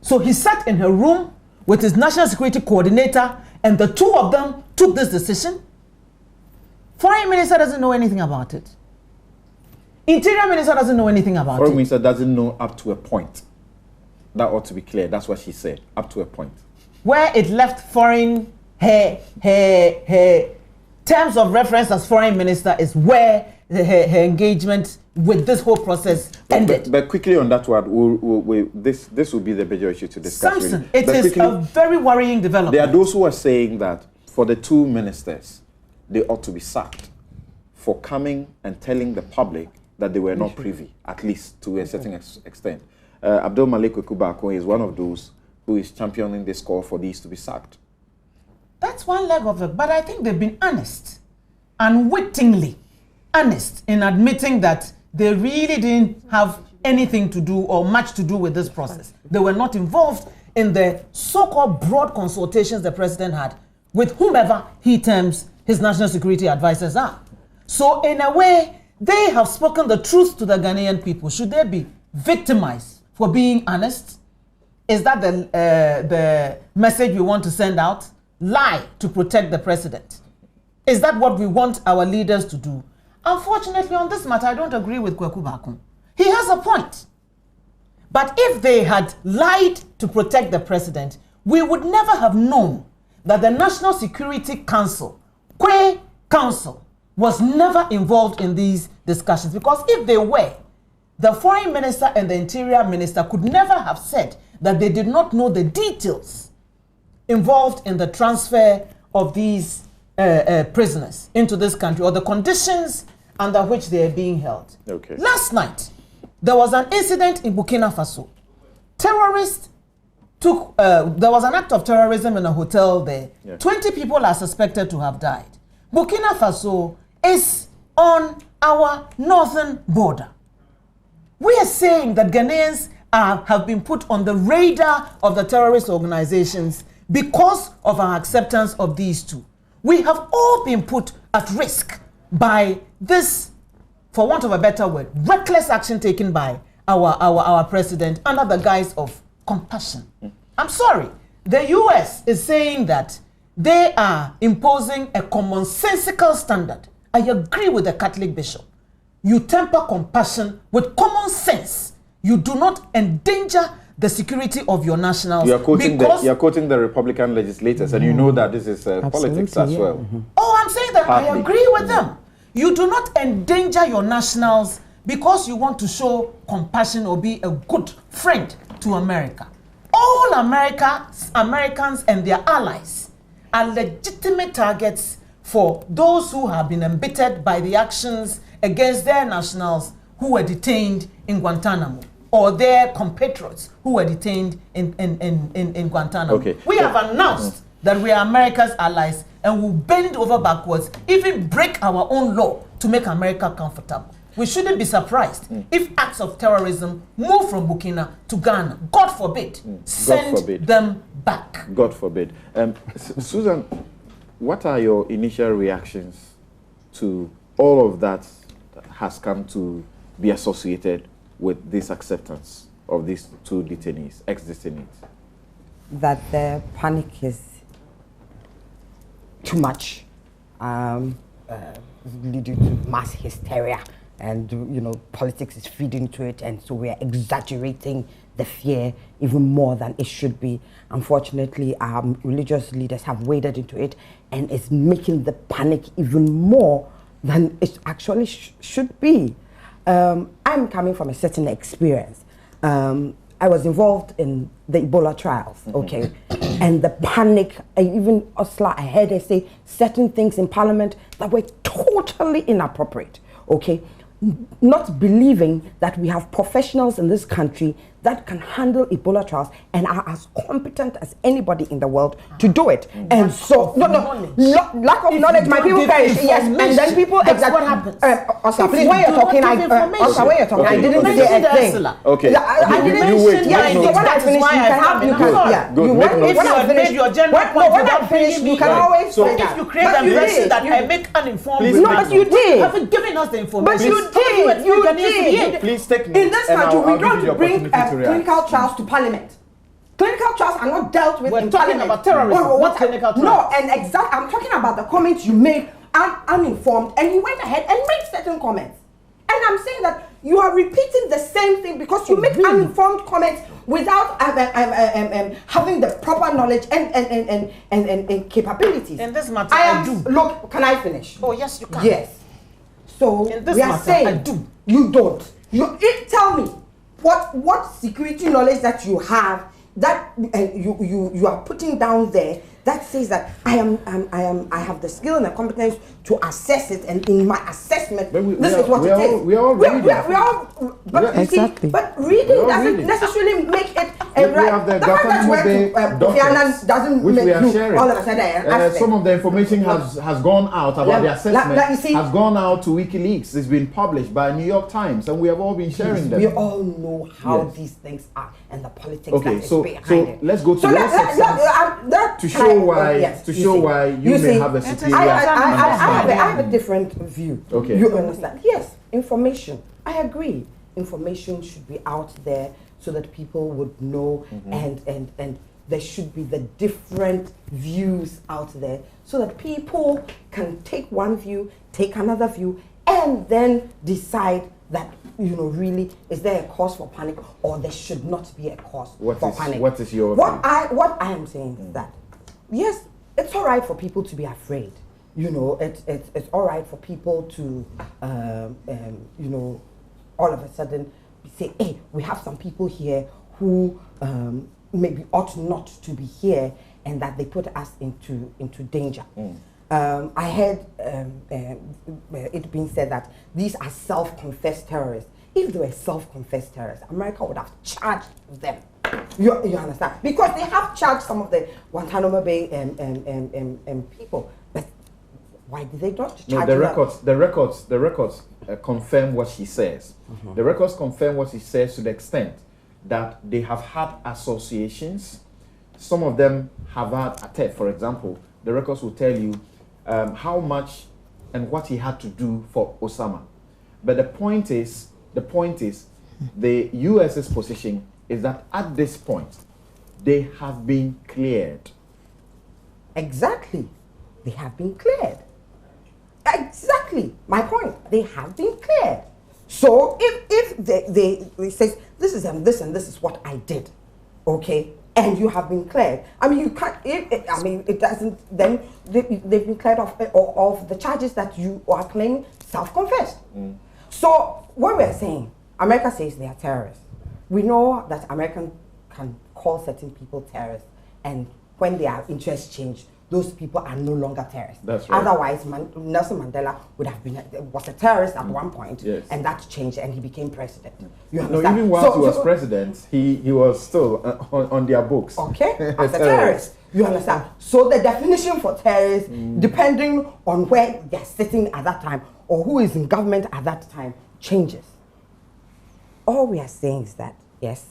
So he sat in a room with his National Security Coordinator and the two of them took this decision. Foreign Minister doesn't know anything about it. Interior Minister doesn't know anything about Foreign it. Minister doesn't know up to a point. That ought to be clear. That's what she said, up to a point. Where it left foreign, her terms of reference as Foreign Minister is where her engagement with this whole process ended. But quickly on that one, this will be the major issue to discuss. Samson, really. it is quickly, a very worrying development. there are those who are saying that for the two ministers, they ought to be sacked for coming and telling the public that they were not privy, at least to a certain extent. Abdul Malik Kubako is one of those who is championing this call for these to be sacked. That's one leg of it, but I think they've been honest, unwittingly honest in admitting that they really didn't have anything to do or much to do with this process. They were not involved in the so-called broad consultations the president had with whomever he terms his national security advisors are. So in a way, they have spoken the truth to the Ghanaian people. Should they be victimized for being honest? Is that the message we want to send out? Lie to protect the president. Is that what we want our leaders to do? Unfortunately, on this matter, I don't agree with Kweku Bakun. He has a point. But if they had lied to protect the president, we would never have known that the National Security Council, Kwe Council, was never involved in these discussions. Because if they were, the Foreign Minister and the Interior Minister could never have said that they did not know the details involved in the transfer of these prisoners into this country or the conditions under which they are being held. Okay. Last night, there was an incident in Burkina Faso. Terrorists took, there was an act of terrorism in a hotel there. Yeah. 20 people are suspected to have died. Burkina Faso is on our northern border. We are saying that Ghanaians have been put on the radar of the terrorist organizations because of our acceptance of these two. We have all been put at risk by this, for want of a better word, reckless action taken by our president under the guise of compassion. I'm sorry, the US is saying that they are imposing a commonsensical standard. I agree with the Catholic bishop. You temper compassion with common sense. You do not endanger the security of your nationals. You are quoting the Republican legislators, and you know that this is politics as well. Mm-hmm. Oh, I'm saying that partly. I agree with them. You do not endanger your nationals because you want to show compassion or be a good friend to America. All Americans and their allies are legitimate targets for those who have been embittered by the actions against their nationals who were detained in Guantanamo, or their compatriots who were detained in Guantanamo. Okay. We have announced that we are America's allies and will bend over backwards, even break our own law to make America comfortable. We shouldn't be surprised if acts of terrorism move from Burkina to Ghana. God forbid. Send them back. God forbid. Susan, what are your initial reactions to all of that has come to be associated with this acceptance of these two detainees, ex-detainees? That the panic is too much, leading to mass hysteria, and politics is feeding to it, and so we are exaggerating the fear even more than it should be. Unfortunately, our religious leaders have waded into it, and it's making the panic even more than it actually should be. I'm coming from a certain experience. I was involved in the Ebola trials, okay? And the panic, even Osei, I heard her say certain things in Parliament that were totally inappropriate, okay? Not believing that we have professionals in this country that can handle Ebola trials and are as competent as anybody in the world to do it. And so, lack of knowledge, my people perish. Yes, and then people that's what happens. Osei, please, when you're talking, Osei, when you're talking, I didn't say a thing. Okay. I didn't wait. yeah, so when I finish, you can have, you can, yeah. Good. When I finish, your general point when I finish, you can always say that. If you create the impression that I make uninformed, no, but you did. You haven't given us the information. But you did. You did. Please take notes. In this country, we don't bring clinical trials to Parliament. Clinical trials are not dealt with in talking Parliament. about terrorism, not clinical trials. No, and I'm talking about the comments you made, uninformed, and you went ahead and made certain comments. And I'm saying that you are repeating the same thing because you make uninformed comments without having the proper knowledge and capabilities. In this matter, I do. Look, can I finish? Oh, yes, you can. Yes. So in this we are matter, saying I do. You don't. Tell me what security knowledge that you have that you are putting down there that says that I have the skill and the competence to assess it, and in my assessment this is what it is. We all reading. But exactly. But reading doesn't necessarily make it right. We have the Ghan doesn't which make we are you sharing. all of a sudden some of the information has gone out about the assessment has gone out to WikiLeaks. It's been published by New York Times, and we have all been sharing them. We all know how these things are and the politics that is behind it. So let's go to your section to show why you may have a superior I have a different view. Okay. You understand? Yes, information. I agree. Information should be out there so that people would know, and there should be the different views out there so that people can take one view, take another view, and then decide that, really, is there a cause for panic or there should not be a cause for panic? What is your What I am saying is that, yes, it's all right for people to be afraid. It's all right for people to, all of a sudden say, hey, we have some people here who maybe ought not to be here, and that they put us into danger. I heard it being said that these are self-confessed terrorists. If they were self-confessed terrorists, America would have charged them. You understand? Because they have charged some of the Guantanamo Bay people. But why did they not charge them? The records confirm what she says. The records confirm what she says to the extent that they have had associations. Some of them have had ATEF, for example. The records will tell you how much and what he had to do for Osama. But the point is, the US's position is that at this point, they have been cleared. Exactly. They have been cleared. Exactly. My point. They have been cleared. So if they say, this is this and this is what I did, okay, and you have been cleared, I mean, you can't, it doesn't, then they've been cleared of the charges that you are claiming self-confessed. So what we're saying, America says they are terrorists. We know that Americans can call certain people terrorists, and when their interests change, those people are no longer terrorists. That's right. Otherwise, Nelson Mandela was a terrorist at one point, and that changed, and he became president. You understand? No, even while he was president, he was still on their books. Okay, as a terrorist. You understand? So the definition for terrorists, depending on where they're sitting at that time or who is in government at that time, changes. All we are saying is that, yes,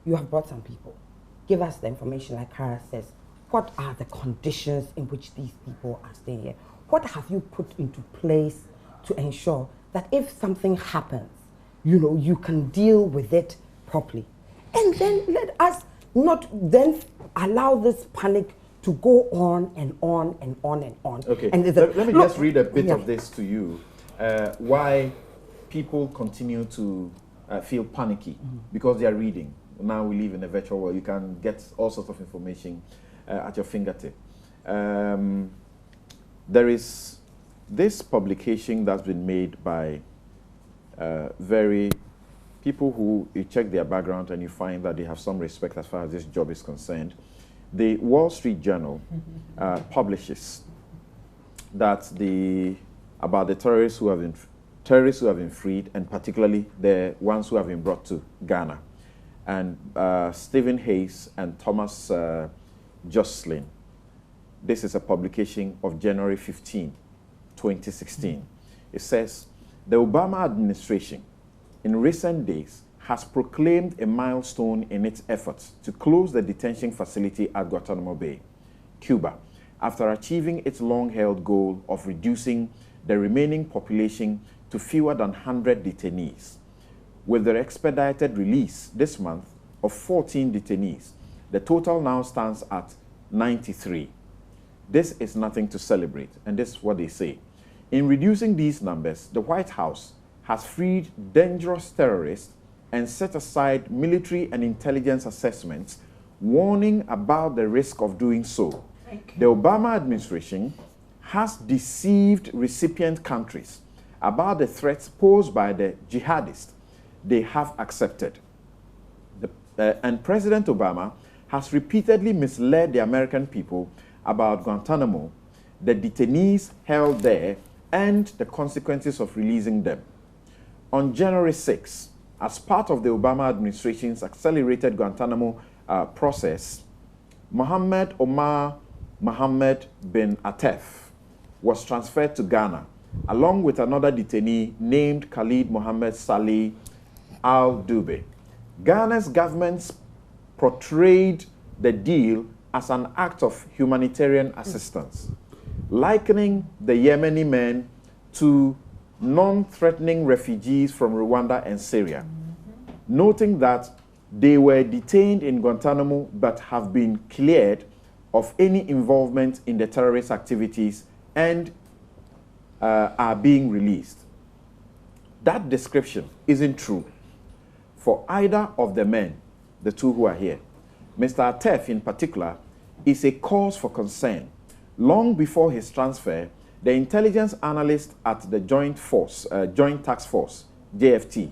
you have brought some people. Give us the information, like Kara says. What are the conditions in which these people are staying here? What have you put into place to ensure that if something happens, you can deal with it properly? And then let us not then allow this panic to go on and on and on and on. Okay, and let me just read a bit yeah. of this to you. Why people continue to feel panicky because they are reading. Now we live in a virtual world. You can get all sorts of information at your fingertip. There is this publication that's been made by very people who you check their background and you find that they have some respect as far as this job is concerned. The Wall Street Journal publishes that about the terrorists who have been freed, and particularly the ones who have been brought to Ghana. And Stephen Hayes and Thomas Jocelyn. This is a publication of January 15, 2016. It says, the Obama administration in recent days has proclaimed a milestone in its efforts to close the detention facility at Guantanamo Bay, Cuba, after achieving its long-held goal of reducing the remaining population to fewer than 100 detainees. With the expedited release this month of 14 detainees, the total now stands at 93. This is nothing to celebrate, and this is what they say. In reducing these numbers, the White House has freed dangerous terrorists and set aside military and intelligence assessments warning about the risk of doing so. The Obama administration has deceived recipient countries about the threats posed by the jihadists they have accepted. And President Obama has repeatedly misled the American people about Guantanamo, the detainees held there, and the consequences of releasing them. On January 6, as part of the Obama administration's accelerated Guantanamo process, Mohammed Omar Mohammed bin Atef was transferred to Ghana, along with another detainee named Khalid Mohammed Saleh Al-Dube. Ghana's government portrayed the deal as an act of humanitarian assistance, likening the Yemeni men to non-threatening refugees from Rwanda and Syria, noting that they were detained in Guantanamo but have been cleared of any involvement in the terrorist activities and are being released. That description isn't true for either of the men, the two who are here. Mr. Atef, in particular, is a cause for concern. Long before his transfer, the intelligence analyst at the Joint Task Force, JFT,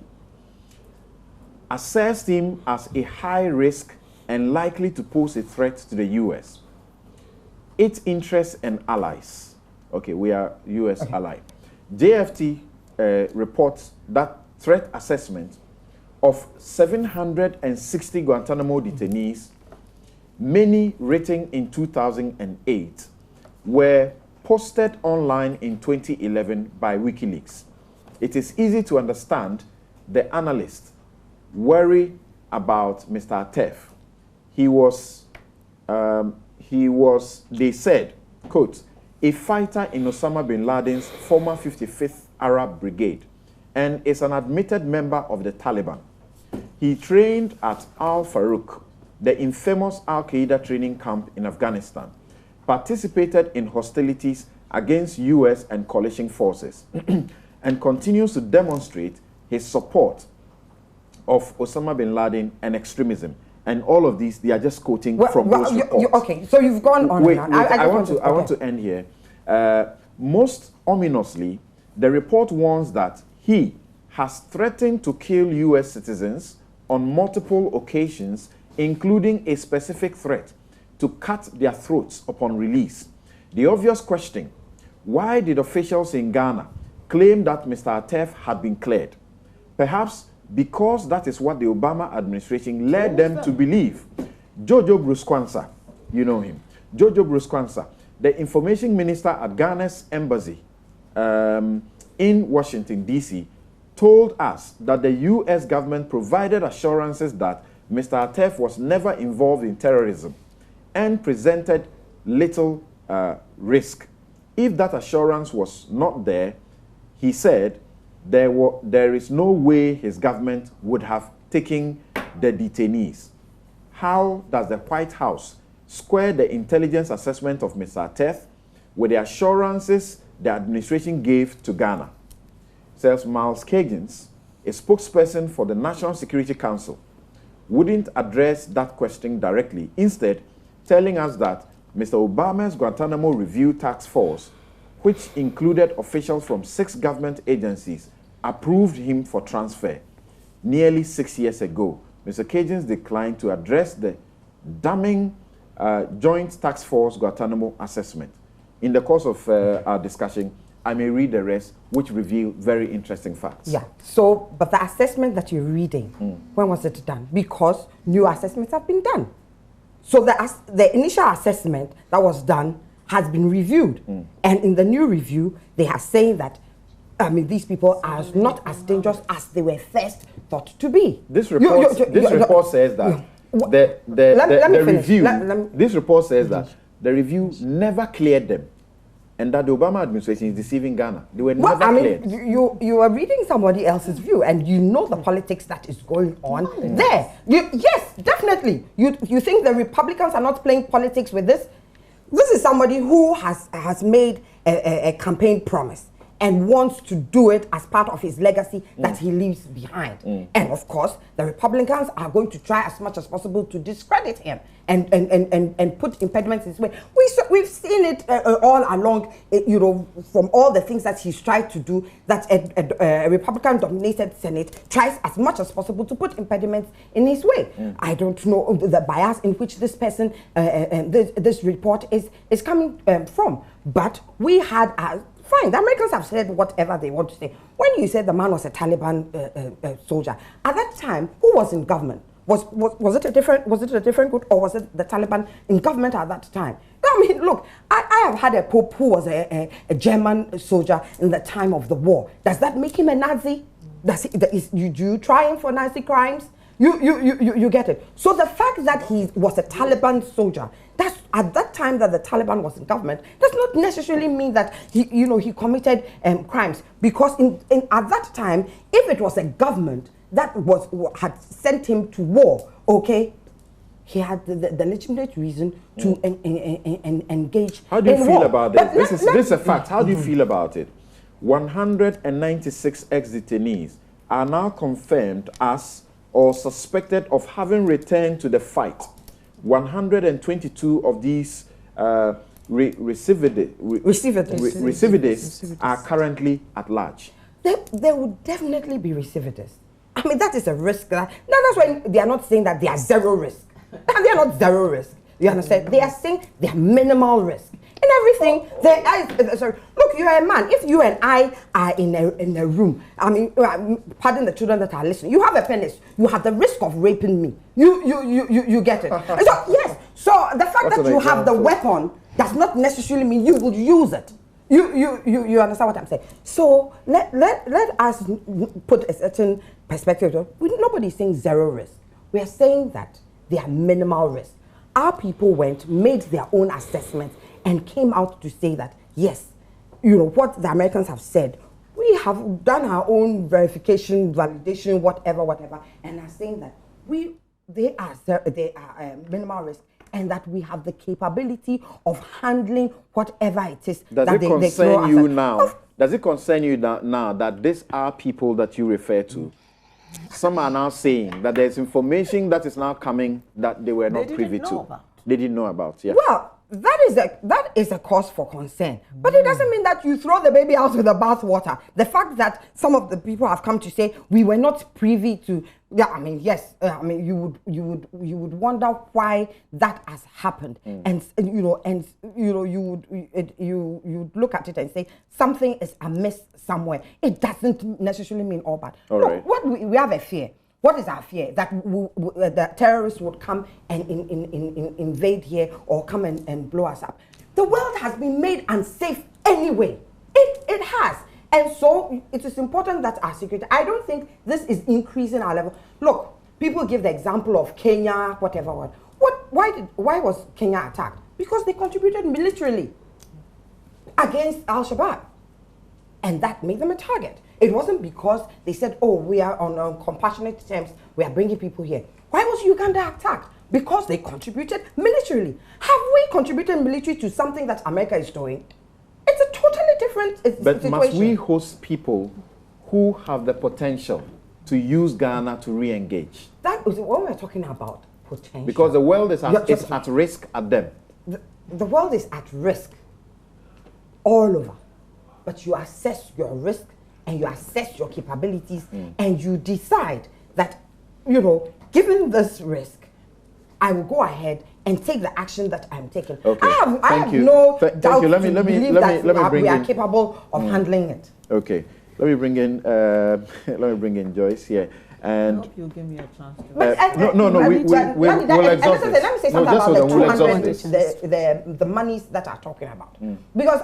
assessed him as a high risk and likely to pose a threat to the U.S., its interests and allies. Okay, we are U.S. ally. JFT reports that threat assessment of 760 Guantanamo detainees, many written in 2008, were posted online in 2011 by WikiLeaks. It is easy to understand the analysts worry about Mr. Atef. They said, quote, a fighter in Osama bin Laden's former 55th Arab Brigade and is an admitted member of the Taliban. He trained at Al Farouk, the infamous Al-Qaeda training camp in Afghanistan, participated in hostilities against U.S. and coalition forces, and continues to demonstrate his support of Osama bin Laden and extremism. And all of these, they are just quoting from those reports. Okay, so you've gone on. Wait, I want to end here. Most ominously, the report warns that he has threatened to kill U.S. citizens on multiple occasions, including a specific threat to cut their throats upon release. The obvious question, why did officials in Ghana claim that Mr. Atef had been cleared? Perhaps because that is what the Obama administration led them to believe. Jojo Bruce-Kwanza, you know him. Jojo Bruce-Kwanza, the information minister at Ghana's embassy in Washington, D.C., told us that the U.S. government provided assurances that Mr. Atef was never involved in terrorism and presented little risk. If that assurance was not there, he said, there is no way his government would have taken the detainees. How does the White House square the intelligence assessment of Mr. Atef with the assurances the administration gave to Ghana. Says Miles Kagins, a spokesperson for the National Security Council, wouldn't address that question directly, instead telling us that Mr. Obama's Guantanamo Review Task Force, which included officials from 6 government agencies, approved him for transfer nearly 6 years ago. Mr. Kagins declined to address the damning Joint Task Force Guantanamo assessment. In the course of our discussion, I may read the rest, which reveal very interesting facts. Yeah. So, but the assessment that you're reading, when was it done? Because new assessments have been done. So the initial assessment that was done has been reviewed. And in the new review, they are saying that, I mean, these people are not as dangerous as they were first thought to be. This report, says that this report says that the review never cleared them, and that the Obama administration is deceiving Ghana. They were never cleared. You are reading somebody else's view, and you know the politics that is going on there. Yes, definitely. You think the Republicans are not playing politics with this? This is somebody who has made a campaign promise and wants to do it as part of his legacy that he leaves behind. And of course, the Republicans are going to try as much as possible to discredit him and put impediments in his way. We've seen it all along, you know, from all the things that he's tried to do, that a Republican-dominated Senate tries as much as possible to put impediments in his way. I don't know the bias in which this person, this report is coming from, but we had fine, the Americans have said whatever they want to say. When you said the man was a Taliban soldier, at that time, who was in government? Was it a different group, or was it the Taliban in government at that time? I mean, look, I have had a pope who was a German soldier in the time of the war. Does that make him a Nazi? Do you try him for Nazi crimes? You get it. So the fact that he was a Taliban soldier, that's at that time that the Taliban was in government, does not necessarily mean that he committed crimes, because at that time, if it was a government that had sent him to war, okay, he had the legitimate reason to engage. How do you feel war. about this? This is a fact. How do you feel about it? 196 ex-detainees are now confirmed as or suspected of having returned to the fight. 122 of these recidivists are currently at large. There would definitely be recidivists. I mean, that is a risk. That's why they are not saying that they are zero risk. They are not zero risk. You understand? They are saying they are minimal risk. In everything, look, you are a man. If you and I are in a room, I mean, pardon the children that are listening, you have a penis, you have the risk of raping me. You get it. And so, yes, so the fact that you have the weapon does not necessarily mean you will use it. You understand what I'm saying? So let us put a certain perspective. Nobody is saying zero risk. We are saying that they are minimal risk. Our people made their own assessments, and came out to say that, yes, what the Americans have said, we have done our own verification, validation, whatever, and are saying that they are minimal risk, and that we have the capability of handling whatever it is. Does it concern you now? Does it concern you now that these are people that you refer to? Some are now saying that there's information that is now coming that they were not privy to. They didn't know about. Yeah. Well, that is a cause for concern, but it doesn't mean that you throw the baby out with the bathwater. The fact that some of the people have come to say we were not privy to, I mean, yes, I mean, you would wonder why that has happened, and you would look at it and say something is amiss somewhere. It doesn't necessarily mean all bad. All right. What we have a fear. What is our fear? That the terrorists would come and invade here, or come and blow us up. The world has been made unsafe anyway. It has. And so it is important that our security, I don't think this is increasing our level. Look, people give the example of Kenya, whatever. Why was Kenya attacked? Because they contributed militarily against Al-Shabaab. And that made them a target. It wasn't because they said, oh, we are on compassionate terms, we are bringing people here. Why was Uganda attacked? because they contributed militarily. Have we contributed military to something that America is doing? It's a totally different but situation. must we host people who have the potential to use Ghana to re-engage? That is what we're talking about, potential. Because the world is at risk at them. The world is at risk all over. But you assess your risk and you assess your capabilities and you decide that, you know, given this risk, I will go ahead and take the action that I'm taking. Okay. I have no doubt Thank you. Let me that bring we are in, capable of handling it. Okay. Let me bring in Joyce here. And I hope you'll give me a chance to. We'll exhaust this. Let me say something about the 200, the monies that are talking about. Because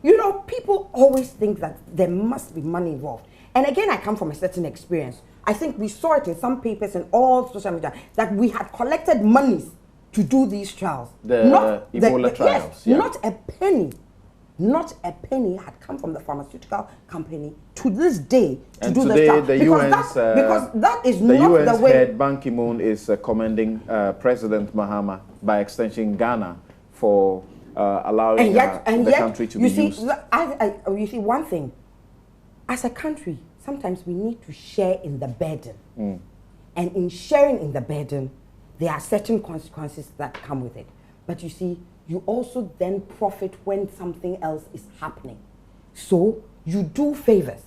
you know, people always think that there must be money involved. And again, I come from a certain experience. I think we saw it in some papers and all social media that we had collected monies to do these trials. Not Ebola trials. Yes, yeah. Not a penny had come from the pharmaceutical company to this day to do this trial. Because that is not the way. Head Ban Ki-moon is commending President Mahama, by extension Ghana, for allowing the country to be used. You see, one thing, as a country, sometimes we need to share in the burden. And in sharing in the burden, there are certain consequences that come with it. But you see, you also then profit when something else is happening. So you do favors.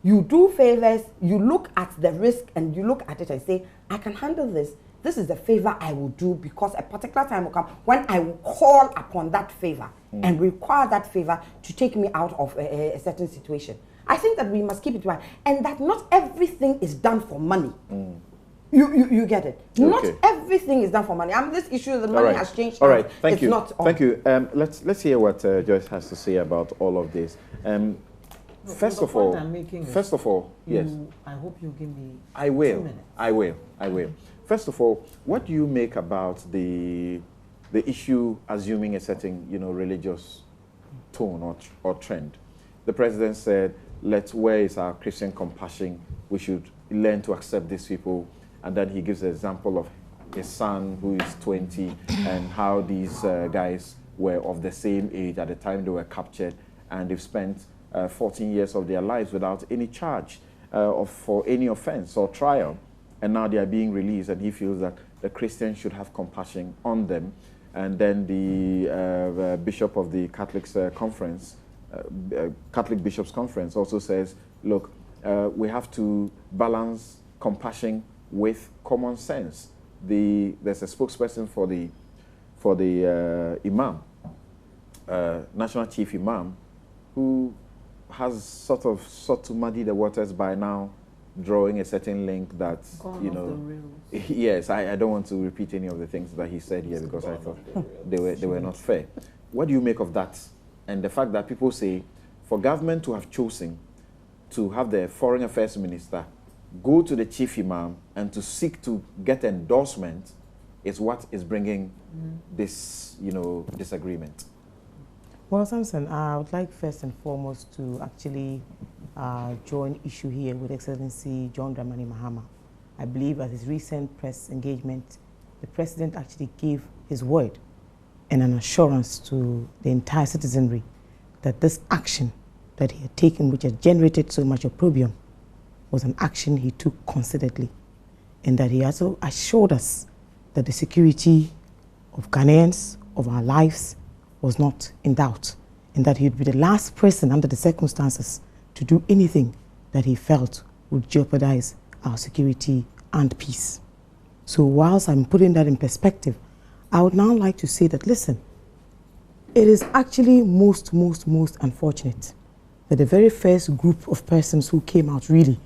You look at the risk and you look at it and say, I can handle this. This is the favor I will do because a particular time will come when I will call upon that favor and require that favor to take me out of a certain situation. I think that we must keep it right, and that not everything is done for money. You get it. Okay. Not everything is done for money. This issue, the money has changed. All right, thank you. Thank you. Let's hear what Joyce has to say about all of this. First of all, yes. I hope you give me. I will. 2 minutes. I will. First of all, what do you make about the issue assuming a certain religious tone or trend? The president said, where is our Christian compassion? We should learn to accept these people. And then he gives the example of his son who is 20 and how these guys were of the same age at the time they were captured, and they've spent 14 years of their lives without any charge for any offense or trial. And now they are being released, and he feels that the Christians should have compassion on them. And then the bishop of the Catholic Bishops' Conference also says, look, we have to balance compassion with common sense. There's a spokesperson for the Imam, National Chief Imam, who has sort of sought to muddy the waters by now, drawing a certain link that, yes, I don't want to repeat any of the things that he said here because I thought they were not fair. What do you make of that? And the fact that people say, for government to have chosen to have the foreign affairs minister go to the chief imam and to seek to get endorsement is what is bringing this, disagreement. Well, Samson, I would like first and foremost to actually join issue here with Excellency John Dramani Mahama. I believe at his recent press engagement, the president actually gave his word and an assurance to the entire citizenry that this action that he had taken, which had generated so much opprobrium, was an action he took considerately, and that he also assured us that the security of Ghanaians, of our lives, was not in doubt, and that he would be the last person under the circumstances to do anything that he felt would jeopardize our security and peace. So whilst I'm putting that in perspective, I would now like to say that, listen, it is actually most unfortunate that the very first group of persons who came out really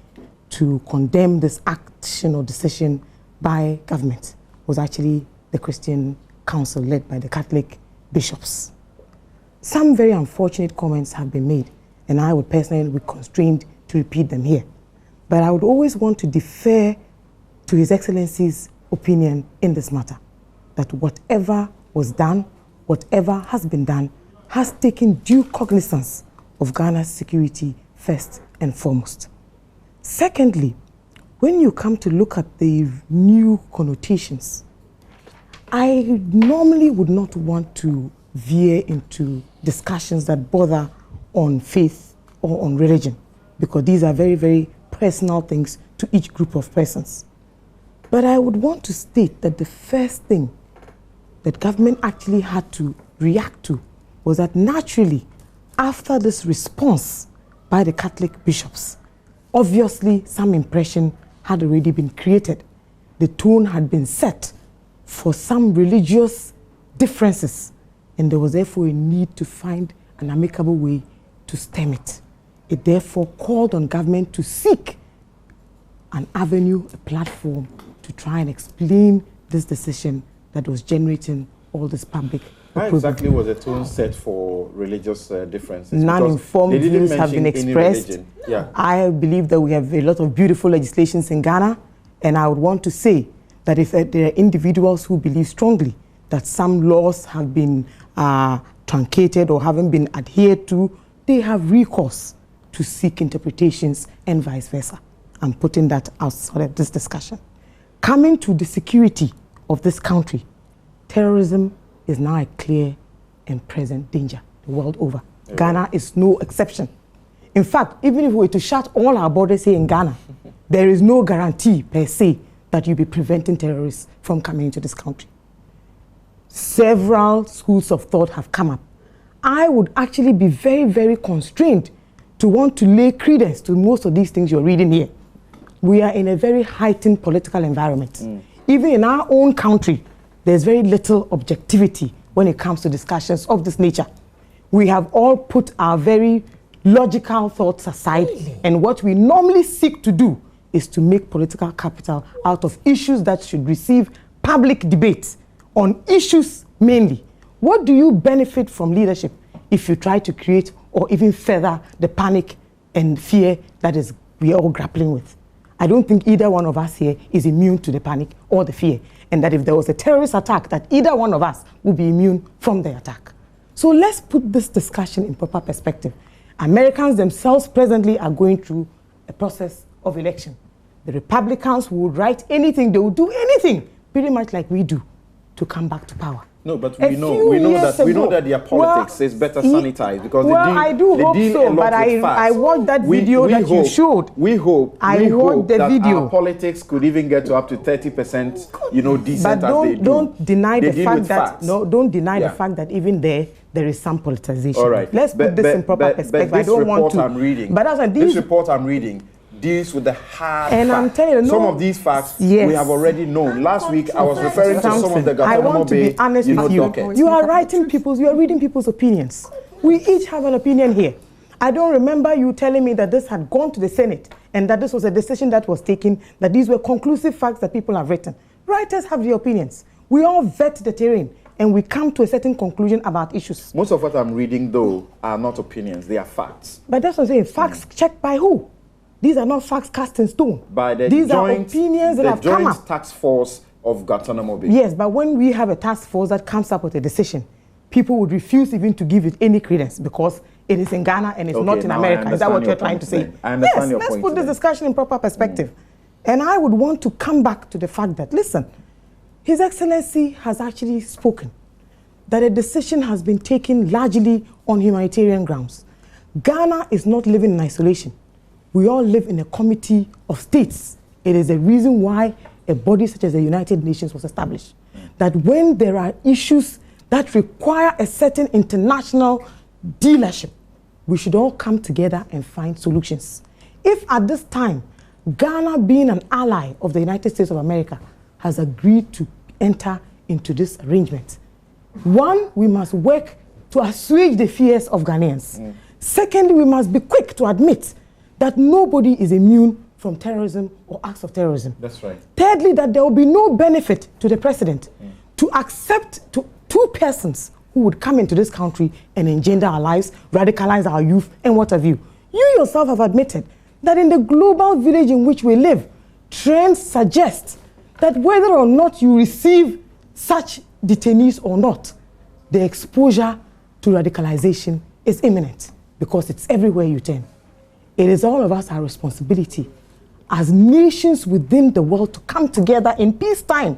to condemn this action or decision by government was actually the Christian Council led by the Catholic bishops. Some very unfortunate comments have been made, and I would personally be constrained to repeat them here. But I would always want to defer to His Excellency's opinion in this matter, that whatever was done, whatever has been done, has taken due cognizance of Ghana's security first and foremost. Secondly, when you come to look at the new connotations, I normally would not want to veer into discussions that border on faith or on religion, because these are very, very personal things to each group of persons. But I would want to state that the first thing that government actually had to react to was that naturally, after this response by the Catholic bishops, obviously some impression had already been created. The tone had been set for some religious differences, and there was therefore a need to find an amicable way to stem it. It therefore called on government to seek an avenue, a platform, to try and explain this decision that was generating all this public How exactly was the tone set for religious differences? Non-informed views have been expressed. Yeah. I believe that we have a lot of beautiful legislations in Ghana, and I would want to say that if there are individuals who believe strongly that some laws have been truncated or haven't been adhered to, they have recourse to seek interpretations and vice versa. I'm putting that outside of this discussion. Coming to the security of this country, terrorism is now a clear and present danger the world over. Yeah. Ghana is no exception. In fact, even if we were to shut all our borders here in Ghana, there is no guarantee per se that you'll be preventing terrorists from coming into this country. Several schools of thought have come up. I would actually be very, very constrained to want to lay credence to most of these things you're reading here. We are in a very heightened political environment. Even in our own country, there's very little objectivity when it comes to discussions of this nature. We have all put our very logical thoughts aside, and what we normally seek to do is to make political capital out of issues that should receive public debate on issues mainly. What do you benefit from leadership if you try to create or even further the panic and fear that we are all grappling with? I don't think either one of us here is immune to the panic or the fear, and that if there was a terrorist attack, that either one of us would be immune from the attack. So let's put this discussion in proper perspective. Americans themselves presently are going through a process of election. The Republicans would write anything, they would do anything, pretty much like we do, to come back to power. No, but we know that their politics is better sanitized because I do hope so, but I watched that video that you showed. We hope that our politics could even get to up to 30%, decent but as they do. Don't deny the fact that don't deny the fact that even there is some politicization. All right. Let's put this in proper perspective. But I don't want to. This report I'm reading deals with the hard and facts. I'm telling you, some of these facts we have already known. Last week I was referring to some of the I want to be honest with you. You are reading people's opinions. We each have an opinion here. I don't remember you telling me that this had gone to the Senate and that this was a decision that was taken, that these were conclusive facts that people have written. Writers have their opinions. We all vet the terrain and we come to a certain conclusion about issues. Most of what I'm reading, though, are not opinions. They are facts. But that's what I'm saying. Facts checked by who? These are not facts cast in stone. By the These are opinions that have come up. The Joint Task Force of Guantanamo Bay. Yes, but when we have a task force that comes up with a decision, people would refuse even to give it any credence because it is in Ghana and it's not in America. Is that what you're trying to say? I understand your point. Yes, let's put this discussion in proper perspective. And I would want to come back to the fact that, listen, His Excellency has actually spoken that a decision has been taken largely on humanitarian grounds. Ghana is not living in isolation. We all live in a committee of states. It is the reason why a body such as the United Nations was established. That when there are issues that require a certain international dealership, we should all come together and find solutions. If at this time, Ghana, being an ally of the United States of America, has agreed to enter into this arrangement, one, we must work to assuage the fears of Ghanaians. Secondly, we must be quick to admit that nobody is immune from terrorism or acts of terrorism. That's right. Thirdly, that there will be no benefit to the president to accept two persons who would come into this country and engender our lives, radicalize our youth, and what have you. You yourself have admitted that in the global village in which we live, trends suggest that whether or not you receive such detainees or not, the exposure to radicalization is imminent because it's everywhere you turn. It is all of us our responsibility as nations within the world to come together in peacetime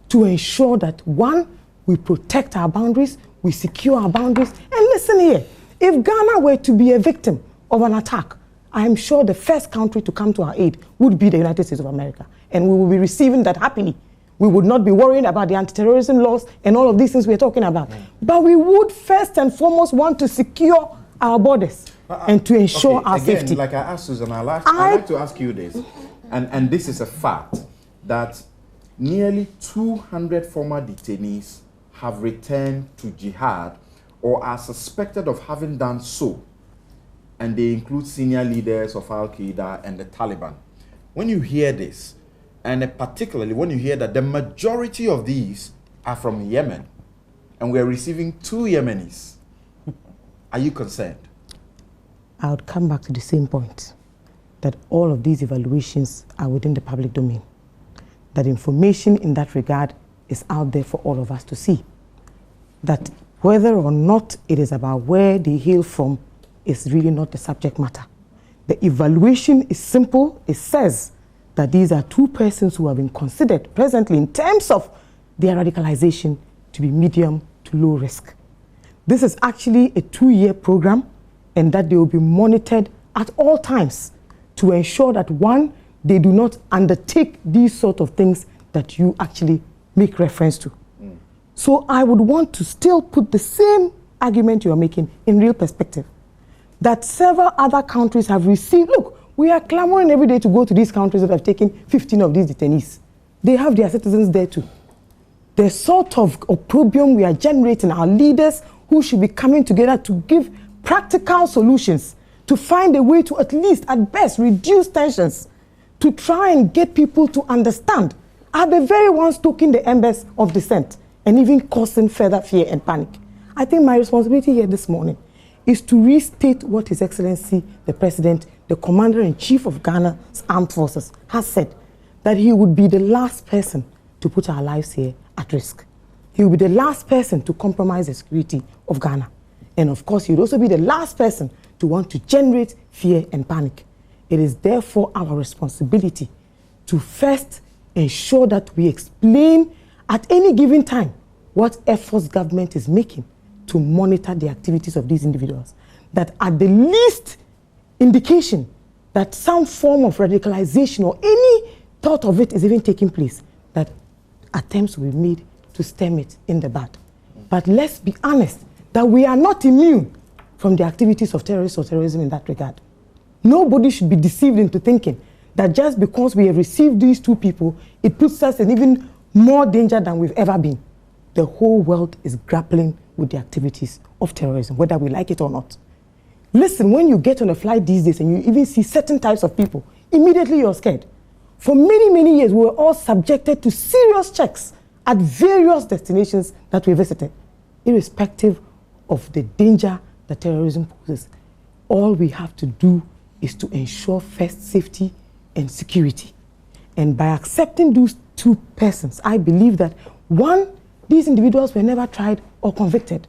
to ensure that, one, we protect our boundaries, we secure our boundaries. And listen here, if Ghana were to be a victim of an attack, I am sure the first country to come to our aid would be the United States of America. And we will be receiving that happily. We would not be worrying about the anti-terrorism laws and all of these things we're talking about. But we would first and foremost want to secure our borders and to ensure our safety. Like I asked Susan, I'd like to ask you this, and this is a fact, that nearly 200 former detainees have returned to jihad or are suspected of having done so, and they include senior leaders of Al-Qaeda and the Taliban. When you hear this, and particularly when you hear that the majority of these are from Yemen, and we're receiving 2 Yemenis, are you concerned? I would come back to the same point, that all of these evaluations are within the public domain, that information in that regard is out there for all of us to see, that whether or not it is about where they hail from is really not the subject matter. The evaluation is simple. It says that these are 2 persons who have been considered presently in terms of their radicalization to be medium to low risk. This is actually a 2-year program, and that they will be monitored at all times to ensure that, one, they do not undertake these sort of things that you actually make reference to. So I would want to still put the same argument you are making in real perspective, that several other countries have received. Look, we are clamoring every day to go to these countries that have taken 15 of these detainees. They have their citizens there too. The sort of opprobrium we are generating, our leaders who should be coming together to give practical solutions, to find a way to at least, at best, reduce tensions, to try and get people to understand, are the very ones stoking the embers of dissent and even causing further fear and panic. I think my responsibility here this morning is to restate what His Excellency, the President, the Commander-in-Chief of Ghana's Armed Forces, has said, that he would be the last person to put our lives here at risk. He will be the last person to compromise the security of Ghana. And of course, he would also be the last person to want to generate fear and panic. It is therefore our responsibility to first ensure that we explain at any given time what efforts government is making to monitor the activities of these individuals. That at the least indication that some form of radicalization or any thought of it is even taking place, that attempts will be made to stem it in the bud. But let's be honest, that we are not immune from the activities of terrorists or terrorism in that regard. Nobody should be deceived into thinking that just because we have received these 2 people, it puts us in even more danger than we've ever been. The whole world is grappling with the activities of terrorism, whether we like it or not. Listen, when you get on a flight these days and you even see certain types of people, immediately you're scared. For many, many years, we were all subjected to serious checks at various destinations that we visited, irrespective of the danger that terrorism poses. All we have to do is to ensure first safety and security. And by accepting those 2 persons, I believe that, one, these individuals were never tried or convicted.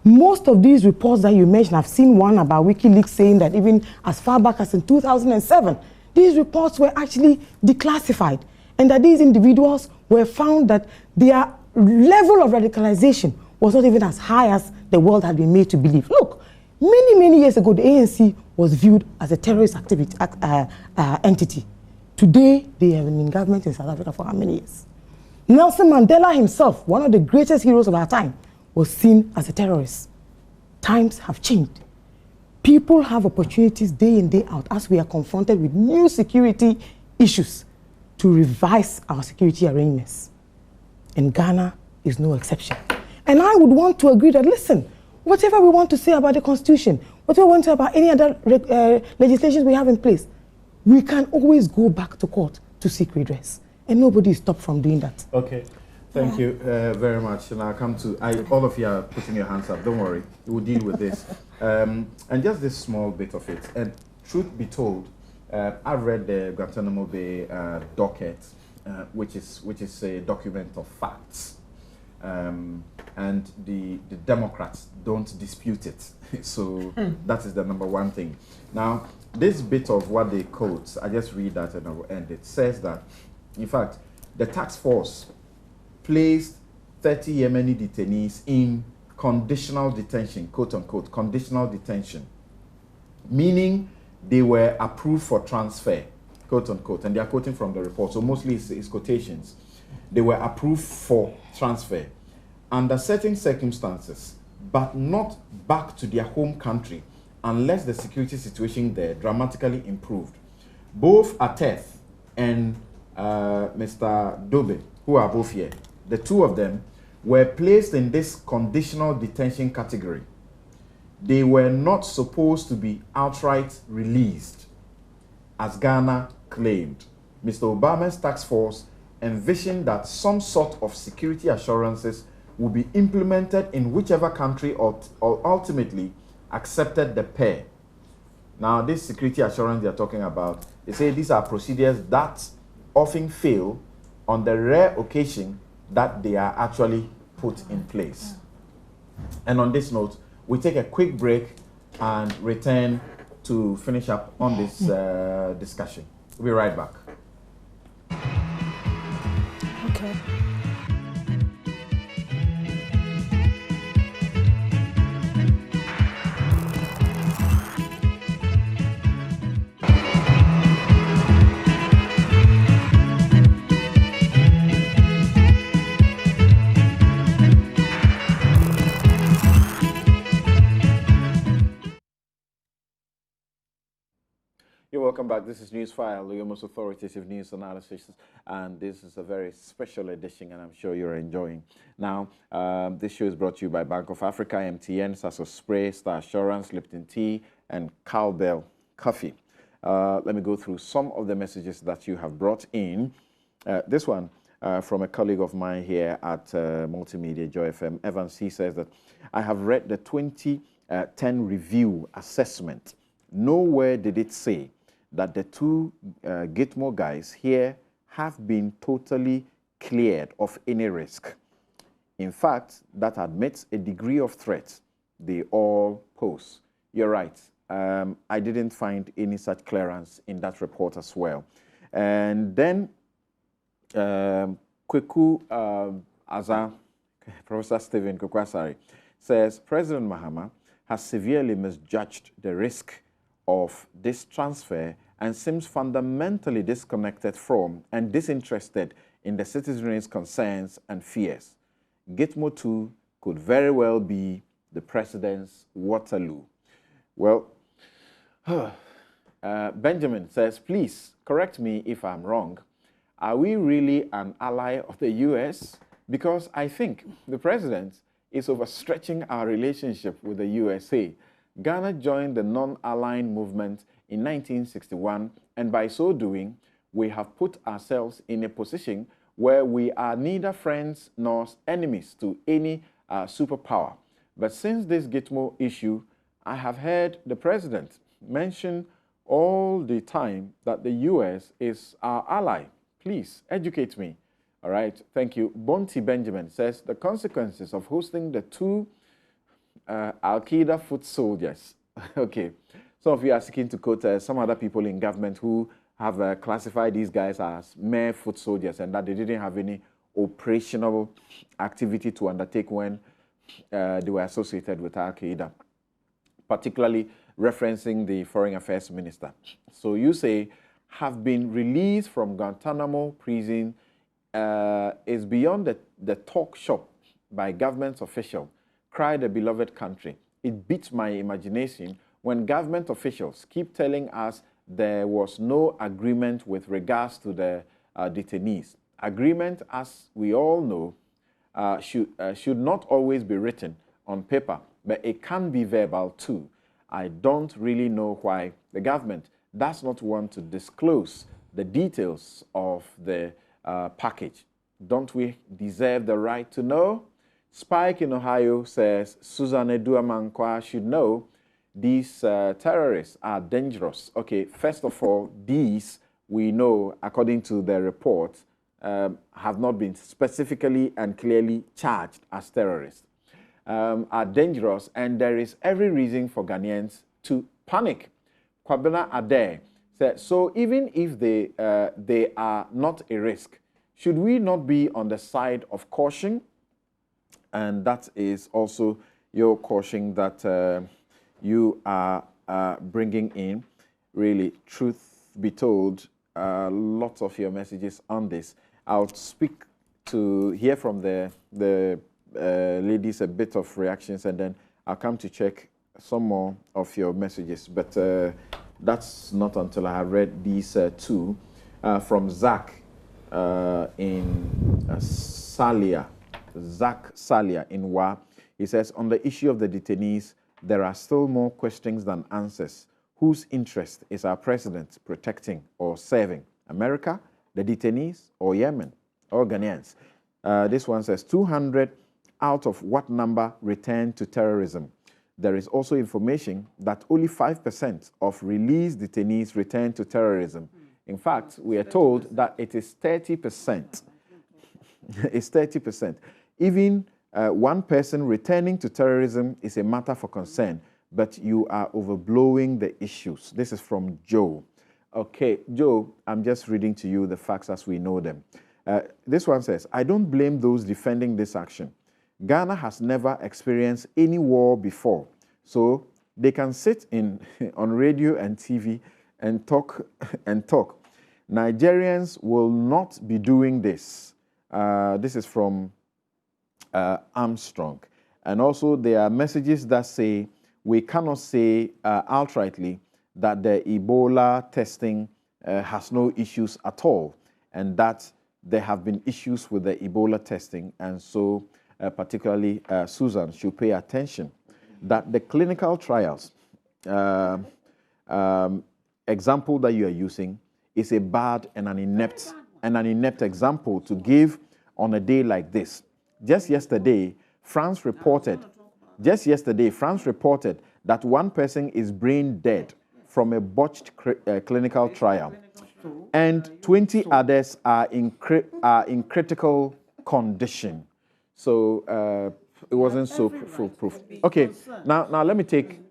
Most of these reports that you mentioned, I've seen one about WikiLeaks saying that even as far back as in 2007, these reports were actually declassified, and that these individuals were found that their level of radicalization was not even as high as the world had been made to believe. Look, many, many years ago, the ANC was viewed as a terrorist activity, entity. Today, they have been in government in South Africa for how many years? Nelson Mandela himself, one of the greatest heroes of our time, was seen as a terrorist. Times have changed. People have opportunities day in, day out as we are confronted with new security issues to revise our security arrangements. And Ghana is no exception. And I would want to agree that, listen, whatever we want to say about the Constitution, whatever we want to say about any other legislations we have in place, we can always go back to court to seek redress. And nobody is stopped from doing that. Okay. Thank you very much. And I'll come to, all of you are putting your hands up. Don't worry. We'll deal with this. And just this small bit of it. And truth be told, I've read the Guantanamo Bay docket, which is a document of facts. And the Democrats don't dispute it. So that is the number one thing. Now, this bit of what they quote, I just read that and I will end. It says that, in fact, the task force placed 30 Yemeni detainees in conditional detention, quote unquote, conditional detention, meaning they were approved for transfer, quote unquote, and they are quoting from the report, so mostly it's quotations. They were approved for transfer under certain circumstances, but not back to their home country unless the security situation there dramatically improved. Both Ateth and Mr. Dobe, who are both here, the two of them were placed in this conditional detention category. They were not supposed to be outright released, as Ghana claimed. Mr. Obama's task force envisioned that some sort of security assurances would be implemented in whichever country or ultimately accepted the pair. Now, this security assurance they are talking about, they say these are procedures that often fail on the rare occasion that they are actually put in place. And on this note, we take a quick break and return to finish up on this discussion. We'll be right back. Okay. You're welcome back. This is Newsfile, your most authoritative news analysis, and this is a very special edition, and I'm sure you're enjoying. Now, this show is brought to you by Bank of Africa, MTN, Sasso Spray, Star Assurance, Lipton Tea, and Cowbell Coffee. Let me go through some of the messages that you have brought in. This one from a colleague of mine here at Multimedia Joy FM, Evan C. says that I have read the 2010 review assessment. Nowhere did it say that the two Gitmo guys here have been totally cleared of any risk. In fact, that admits a degree of threat they all pose. You're right. I didn't find any such clearance in that report as well. And then Kweku Aza, Professor Stephen Kokwasari, says President Mahama has severely misjudged the risk of this transfer and seems fundamentally disconnected from and disinterested in the citizenry's concerns and fears. Gitmo 2 could very well be the president's Waterloo. Well, Benjamin says, please correct me if I'm wrong. Are we really an ally of the US? Because I think the president is overstretching our relationship with the USA. Ghana joined the non-aligned movement in 1961, and by so doing, we have put ourselves in a position where we are neither friends nor enemies to any superpower. But since this Gitmo issue, I have heard the president mention all the time that the US is our ally. Please educate me. All right, thank you. Bonti Benjamin says the consequences of hosting the two Al-Qaeda foot soldiers. Okay, some of you are seeking to quote some other people in government who have classified these guys as mere foot soldiers and that they didn't have any operational activity to undertake when they were associated with Al-Qaeda, particularly referencing the Foreign Affairs Minister. So you say, have been released from Guantanamo prison is beyond the talk shop by government official. Cry the beloved country. It beats my imagination when government officials keep telling us there was no agreement with regards to the detainees. Agreement, as we all know, should not always be written on paper, but it can be verbal too. I don't really know why the government does not want to disclose the details of the package. Don't we deserve the right to know? Spike in Ohio says Susan Eduamankwa should know these terrorists are dangerous. Okay, first of all, these we know, according to the report, have not been specifically and clearly charged as terrorists, are dangerous, and there is every reason for Ghanaians to panic. Kwabena Ade said, so even if they are not a risk, should we not be on the side of caution? And that is also your caution that you are bringing in. Really, truth be told, lots of your messages on this. I'll speak to hear from the ladies a bit of reactions, and then I'll come to check some more of your messages. But that's not until I have read these two from Zach in Salia. Zach Salia in Wa. He says, on the issue of the detainees, there are still more questions than answers. Whose interest is our president protecting or serving? America, the detainees, or Yemen, or Ghanaians? This one says, 200 out of what number returned to terrorism? There is also information that only 5% of released detainees return to terrorism. In fact, we are told that it is 30%. It's 30%. Even one person returning to terrorism is a matter for concern, but you are overblowing the issues. This is from Joe. Okay, Joe, I'm just reading to you the facts as we know them. This one says, I don't blame those defending this action. Ghana has never experienced any war before, so they can sit on radio and TV and talk and talk. Nigerians will not be doing this. This is from Armstrong. And also there are messages that say we cannot say outrightly that the Ebola testing has no issues at all, and that there have been issues with the Ebola testing, and so particularly Susan should pay attention that the clinical trials example that you are using is a bad and an inept example to give on a day like this. Just yesterday, France reported that one person is brain dead from a botched clinical trial, and 20 others are in critical condition. So it wasn't so foolproof. Okay, now let me take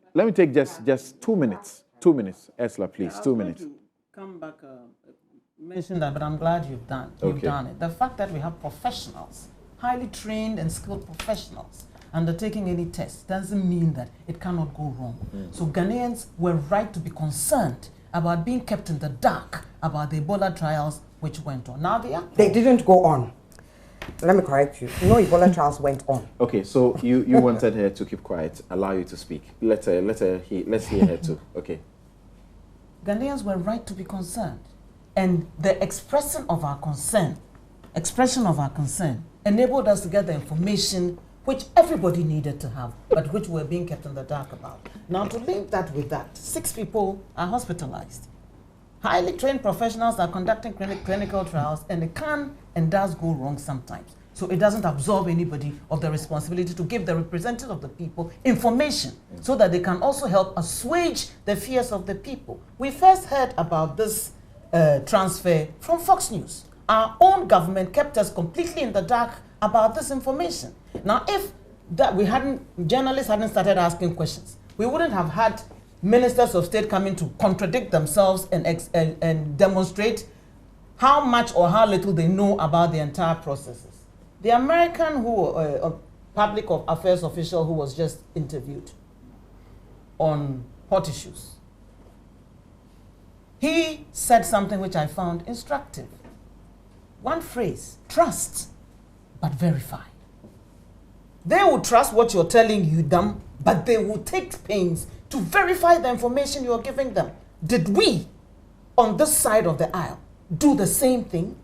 just 2 minutes. 2 minutes, Esla, please. 2 minutes. Come back, mention that, but I'm glad you've done it. The fact that we have professionals, highly trained and skilled professionals, undertaking any test doesn't mean that it cannot go wrong. So Ghanaians were right to be concerned about being kept in the dark about the Ebola trials which went on. Now they didn't go on. Let me correct you. No Ebola trials went on. Okay, so you wanted her to keep quiet, allow you to speak. Let's hear her too. Okay. Ghanaians were right to be concerned, and the expression of our concern enabled us to get the information which everybody needed to have, but which we're being kept in the dark about. Now, to link that with that, 6 people are hospitalized. Highly trained professionals are conducting clinical trials, and it can and does go wrong sometimes. So it doesn't absolve anybody of the responsibility to give the representatives of the people information so that they can also help assuage the fears of the people. We first heard about this transfer from Fox News. Our own government kept us completely in the dark about this information. Now, if journalists hadn't started asking questions, we wouldn't have had ministers of state coming to contradict themselves and demonstrate how much or how little they know about the entire processes. The American public affairs official who was just interviewed on hot issues, he said something which I found instructive. One phrase: trust, but verify. They will trust what you're telling them, but they will take pains to verify the information you're giving them. Did we, on this side of the aisle, do the same thing?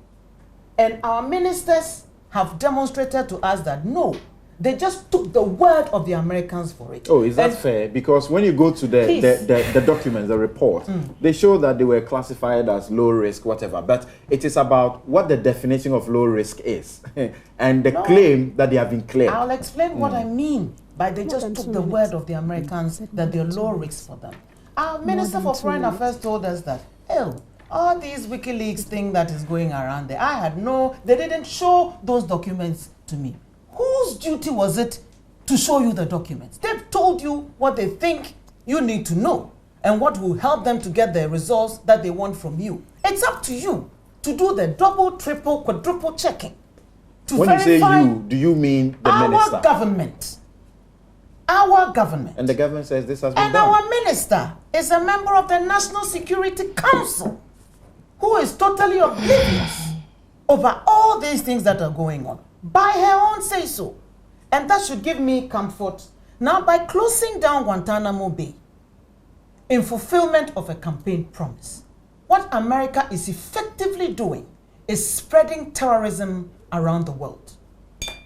And our ministers have demonstrated to us that no, they just took the word of the Americans for it. Oh, is that fair? Because when you go to the documents, the report, they show that they were classified as low risk, whatever. But it is about what the definition of low risk is and the claim that they have been cleared. I'll explain what I mean by they just took the word of the Americans that they're low risk for them. Our Minister for Foreign Affairs told us that, all these WikiLeaks thing that is going around there, they didn't show those documents to me. Whose duty was it to show you the documents? They've told you what they think you need to know. and what will help them to get the results that they want from you. It's up to you to do the double, triple, quadruple checking. When you say you, do you mean the minister? Our government. Our government. And the government says this has been and done. And our minister is a member of the National Security Council who is totally oblivious over all these things that are going on, by her own say-so. And that should give me comfort. Now, by closing down Guantanamo Bay in fulfillment of a campaign promise, what America is effectively doing is spreading terrorism around the world.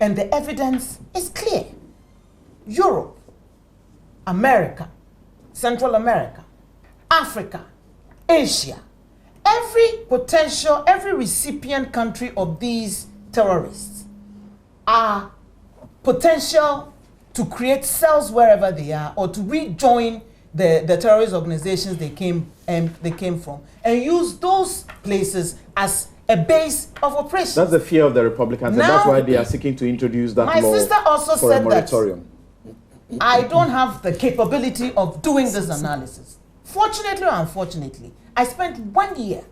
And the evidence is clear. Europe, America, Central America, Africa, Asia, every recipient country of these terrorists are potential to create cells wherever they are or to rejoin the terrorist organizations they came from and use those places as a base of operation. That's the fear of the Republicans, now, and that's why they are seeking to introduce that law sister also for said a moratorium. That I don't have the capability of doing this analysis. Fortunately or unfortunately, I spent 1 year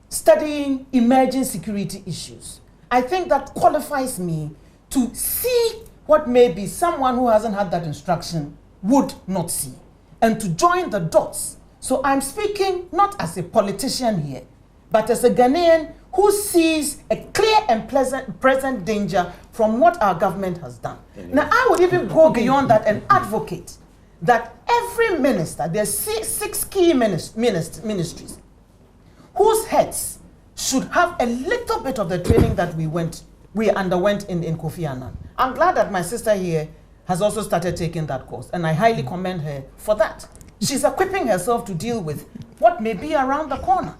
studying emerging security issues. I think that qualifies me to see what maybe someone who hasn't had that instruction would not see, and to join the dots. So I'm speaking not as a politician here, but as a Ghanaian who sees a clear and present danger from what our government has done. Now, I would even go beyond that and advocate that every minister, there's six key ministries, whose heads should have a little bit of the training that we underwent in Kofi Annan. I'm glad that my sister here has also started taking that course, and I highly commend her for that. She's equipping herself to deal with what may be around the corner.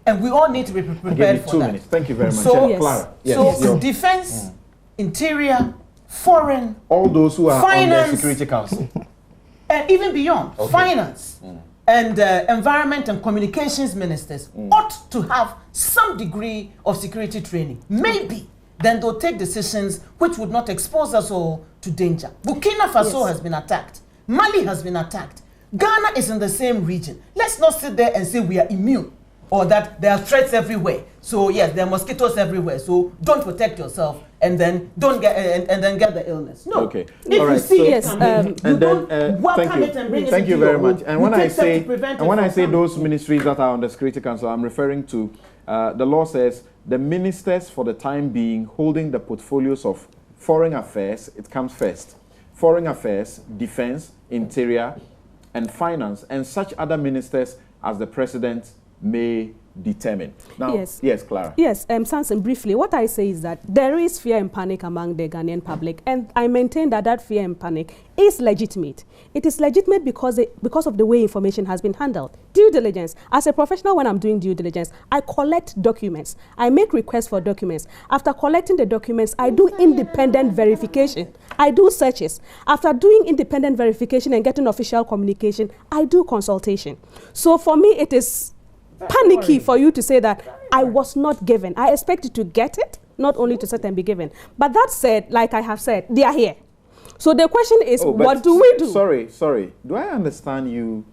And we all need to be prepared for 2 that. minutes. Thank you very much. So, Clara. Yes. So defense, interior, foreign, all those who are finance, on the Security Council. And even beyond, finance and environment and communications ministers ought to have some degree of security training. Maybe then they'll take decisions which would not expose us all to danger. Burkina Faso has been attacked. Mali has been attacked. Ghana is in the same region. Let's not sit there and say we are immune or that there are threats everywhere. So yes, there are mosquitoes everywhere. So don't protect yourself and then don't get and then get the illness. No. Okay. If all right. you see so, it, and then welcome it and bring it thank you into very your much. home. And when I say those those ministries that are on the Security Council, I'm referring to the law says the ministers for the time being holding the portfolios of foreign affairs. It comes first. Foreign affairs, defense, interior, and finance, and such other ministers as the president may determine. Now, yes, Clara. Yes, Samson, briefly, what I say is that there is fear and panic among the Ghanaian public, and I maintain that that fear and panic is legitimate. It is legitimate because of the way information has been handled. Due diligence. As a professional, when I'm doing due diligence, I collect documents. I make requests for documents. After collecting the documents, I do independent verification. I do searches. After doing independent verification and getting official communication, I do consultation. So for me, it is panicky for you to say that I was not given. I expected to get it, not only to sit and be given. But that said, like I have said, they are here. So the question is, what do we do? Sorry. Do I understand you,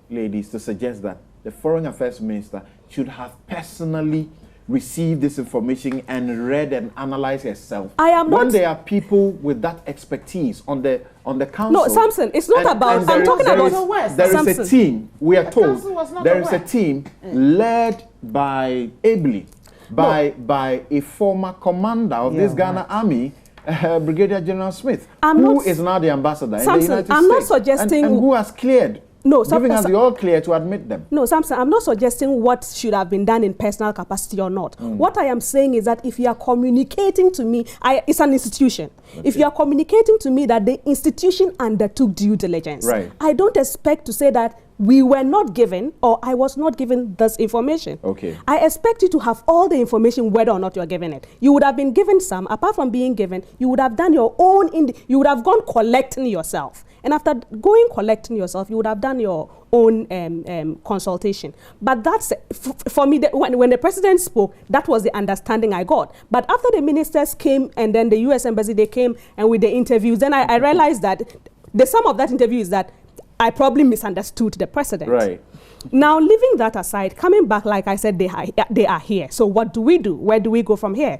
ladies, to suggest that the Foreign Affairs Minister should have personally received this information and read and analyzed herself? I am not. When there are people with that expertise on the council. No, Samson, it's not about. I'm talking about. There is a team. We are told there is a team led by ably by a former commander of this Ghana army, Brigadier General Smith, who is now the ambassador in the United States. I'm not suggesting and who has cleared. No, giving us the all clear to admit them. No, Samson, I'm not suggesting what should have been done in personal capacity or not. What I am saying is that if you are communicating to me, it's an institution. Okay. If you are communicating to me that the institution undertook due diligence, I don't expect to say that we were not given or I was not given this information. Okay. I expect you to have all the information whether or not you're given it. You would have been given some. Apart from being given, you would have done your own, you would have gone collecting yourself. And after going collecting yourself, you would have done your own consultation. But that's, for me, when the president spoke, that was the understanding I got. But after the ministers came and then the U.S. Embassy, they came and with the interviews, then I realized that the sum of that interview is that I probably misunderstood the president. Right. Now, leaving that aside, coming back, like I said, they are here. So what do we do? Where do we go from here?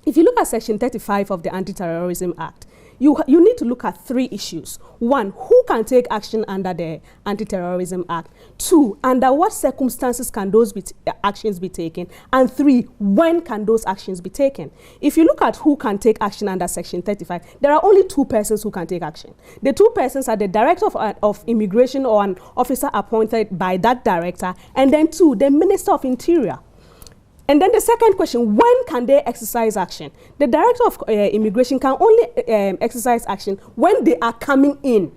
If you look at Section 35 of the Anti-Terrorism Act, you need to look at 3 issues. 1, who can take action under the Anti-Terrorism Act? 2, under what circumstances can those actions be taken? And 3, when can those actions be taken? If you look at who can take action under Section 35, there are only 2 persons who can take action. The 2 persons are the Director of Immigration or an officer appointed by that director, and then 2, the Minister of Interior. And then the second question, when can they exercise action? The Director of Immigration can only exercise action when they are coming in.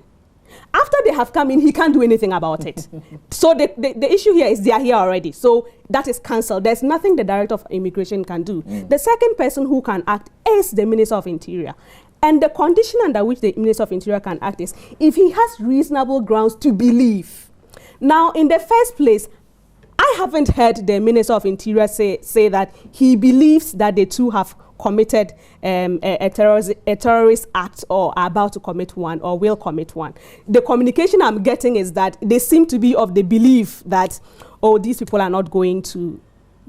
After they have come in, he can't do anything about it. So the issue here is they are here already. So that is cancelled. There's nothing the Director of Immigration can do. The second person who can act is the Minister of Interior. And the condition under which the Minister of Interior can act is if he has reasonable grounds to believe. Now, in the first place, I haven't heard the Minister of Interior say that he believes that the 2 have committed a terrorist act or are about to commit one or will commit one. The communication I'm getting is that they seem to be of the belief that, oh, these people are not going to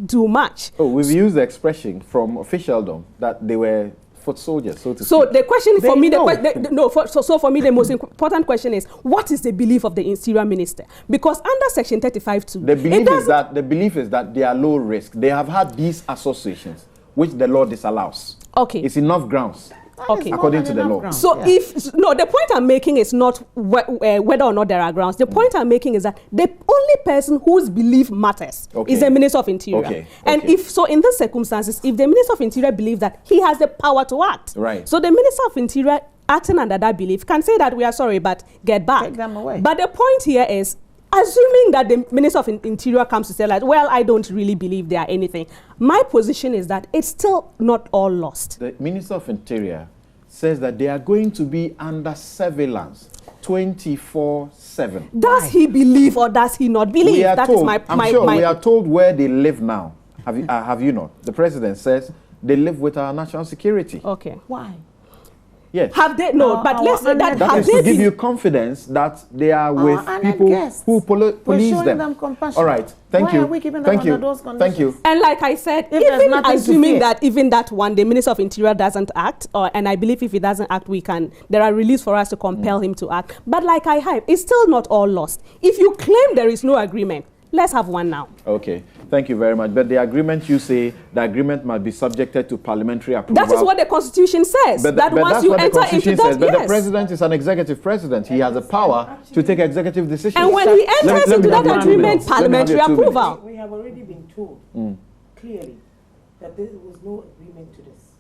do much. Oh, we've used the expression from officialdom that they were foot soldiers, so to speak. So the question for me, for me, the most important question is, what is the belief of the Interior Minister? Because under Section 35(2), the belief is that they are low risk. They have had these associations, which the law disallows. Okay, it's enough grounds. Okay, according to the law. So the point I'm making is not whether or not there are grounds. The point I'm making is that the only person whose belief matters is the Minister of Interior. And if so, in these circumstances, if the Minister of Interior believes that he has the power to act, so the Minister of Interior acting under that belief can say that we are sorry, but get back. Take them away. But the point here is, assuming that the Minister of Interior comes to say like, well, I don't really believe they are anything. My position is that it's still not all lost. The Minister of Interior says that they are going to be under surveillance 24/7. Does he believe or does he not believe? That is my we are told where they live now. Have you not? The President says they live with our national security. Okay. Why? Yes. Have they? No, but let's say that is to give you confidence that they are with people who police them. Compassion. All right. Thank you. Why are we giving them under those conditions? Thank you. And like I said, even assuming that even that one, the Minister of Interior doesn't act, and I believe if he doesn't act, there are reliefs for us to compel him to act. But like I hype, it's still not all lost. If you claim there is no agreement, let's have one now. Okay. Thank you very much. But the agreement, you say, the agreement must be subjected to parliamentary approval. That is what the Constitution says. But once you enter into that, but the President is an executive president. He has the power to take executive decisions. And when he enters into that agreement, parliamentary approval. We have already been told clearly that there was no agreement to this,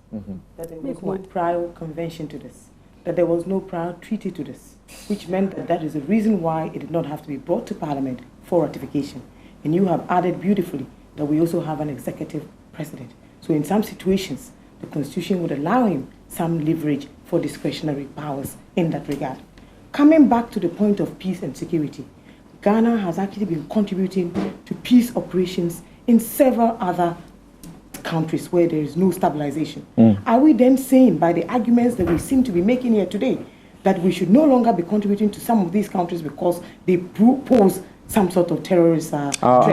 that there was no prior convention to this, that there was no prior treaty to this, which meant that that is the reason why it did not have to be brought to Parliament for ratification. And you have added beautifully that we also have an executive president. So in some situations, the Constitution would allow him some leverage for discretionary powers in that regard. Coming back to the point of peace and security, Ghana has actually been contributing to peace operations in several other countries where there is no stabilization. Are we then saying, by the arguments that we seem to be making here today, that we should no longer be contributing to some of these countries because they pose some sort of terrorist threat? Our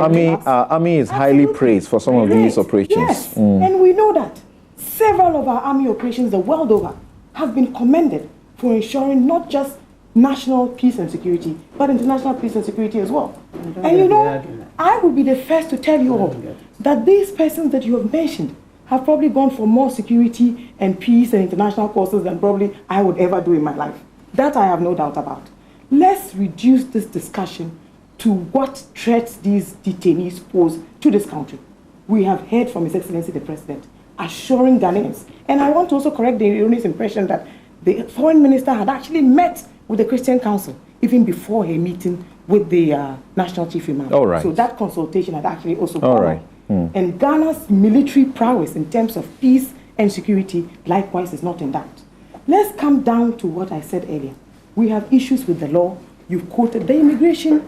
army is highly praised for some of these operations. Yes, and we know that several of our army operations the world over have been commended for ensuring not just national peace and security, but international peace and security as well. And you know, I would be the first to tell you all that these persons that you have mentioned have probably gone for more security and peace and international courses than probably I would ever do in my life. That I have no doubt about. Let's reduce this discussion to what threats these detainees pose to this country. We have heard from His Excellency the President assuring Ghanaians, and I want to also correct the erroneous impression that the Foreign Minister had actually met with the Christian Council even before her meeting with the National Chief Imam. So that consultation had actually also gone on. And Ghana's military prowess in terms of peace and security likewise is not in doubt. Let's come down to what I said earlier. We have issues with the law. You've quoted the immigration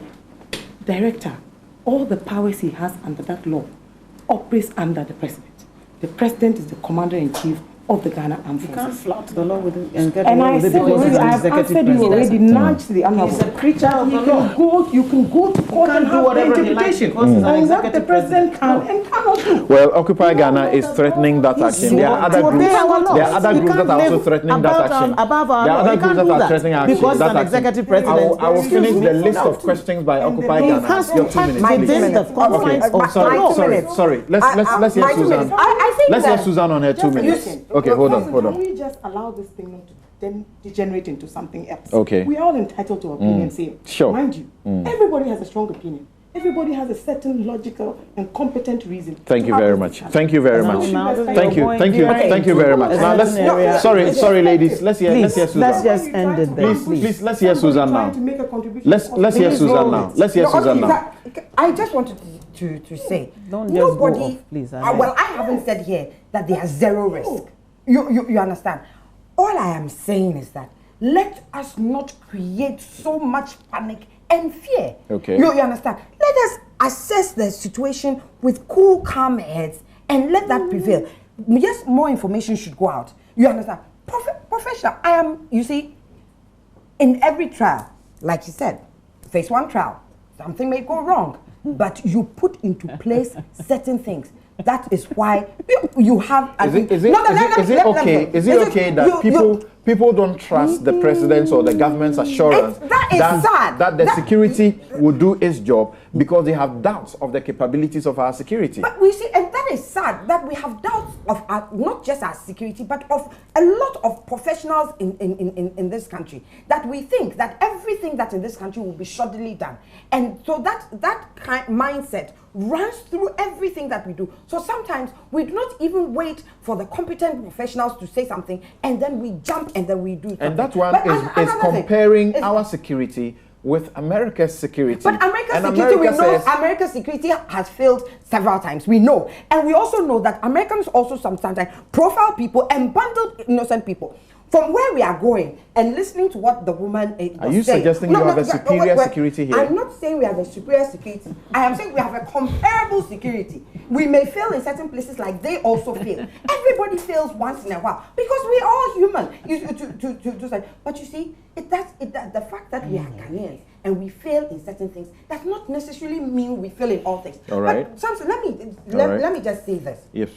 director. All the powers he has under that law operates under the president. The president is the commander-in-chief of the Ghana Armed Forces. You can't flout the law with and get And away I with it said because already, he's an I have executive answered you already, president. nudge the honorable. He's a creature of the You law. can go to court and do have whatever the he likes interpretation because he's an on what the executive president can president. and cannot do. Well, Occupy Ghana is threatening that action. There are other groups. There are other groups that are also threatening that action. Above our There are law. other He groups can't that do are that threatening action. because he's That an action. executive president. I will finish the list of questions by Occupy He Ghana. has Your to 2 minutes, act please. within the confines of the law. Sorry. Let's hear Susan. Let's hear Susan on her 2 minutes. Okay, hold on. Can we just allow this thing not to then degenerate into something else? Okay. We are all entitled to opinion, same. Sure. Mind you, everybody has a strong opinion. Everybody has a certain logical and competent reason. Thank you very much. Thank you very much. Thank you. Thank you very much. Now let's. Sorry, ladies. Let's hear Susan. Let's just end it there, Please. Let's hear Susan now. Let's hear Susan now. Let's hear Susan now. I just wanted to say, Don't just nobody, go off, please. well, I haven't said here that there are zero risk. You understand? All I am saying is that let us not create so much panic and fear. Okay. You understand? Let us assess the situation with cool, calm heads and let that prevail. Yes, more information should go out. You understand? Professional. You see, in every trial, like you said, phase 1 trial, something may go wrong, but you put into place certain things. That is why you have. Is it okay that people don't trust the president's or the government's assurance that the security will do its job because they have doubts of the capabilities of our security? But we see, and that is sad that we have doubts of not just our security, but of a lot of professionals in this country. That we think that everything that's in this country will be shoddily done, and so that kind mindset runs through everything that we do. So sometimes we do not even wait for the competent professionals to say something, and then we jump and then we do something. And that one is comparing our security with America's security. But America's security has failed several times. We know. And we also know that Americans also sometimes profile people and bundle innocent people. From where we are going and listening to what the woman was Are you saying, suggesting you have a superior security here? I'm not saying we have a superior security. I am saying we have a comparable security. We may fail in certain places like they also fail. Everybody fails once in a while because we are all human. But you see, the fact that we are Ghanaians and we fail in certain things does not necessarily mean we fail in all things. All right. But Samson, let me just say this. Yes.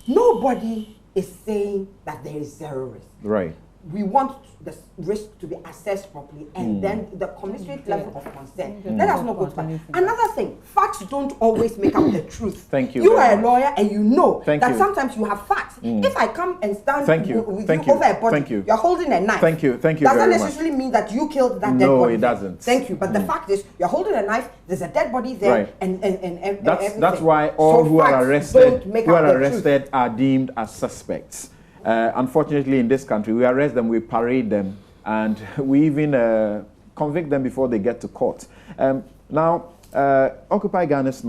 Nobody is saying that there is zero risk. Right. We want the risk to be assessed properly and then the commensurate level of concern. Let us not go to that. Another thing, facts don't always make up the truth. Thank you. You are a lawyer and you know that you. Sometimes you have facts. If I come and stand with you over a body, you're holding a knife. Thank you. Thank you does very that much. necessarily mean that you killed that dead body? No, it doesn't. Thank you. But the fact is, you're holding a knife, there's a dead body there, right. and that's why all who are arrested are deemed as suspects. Unfortunately, in this country, we arrest them, we parade them, and we even convict them before they get to court. Now, Occupy Ghana's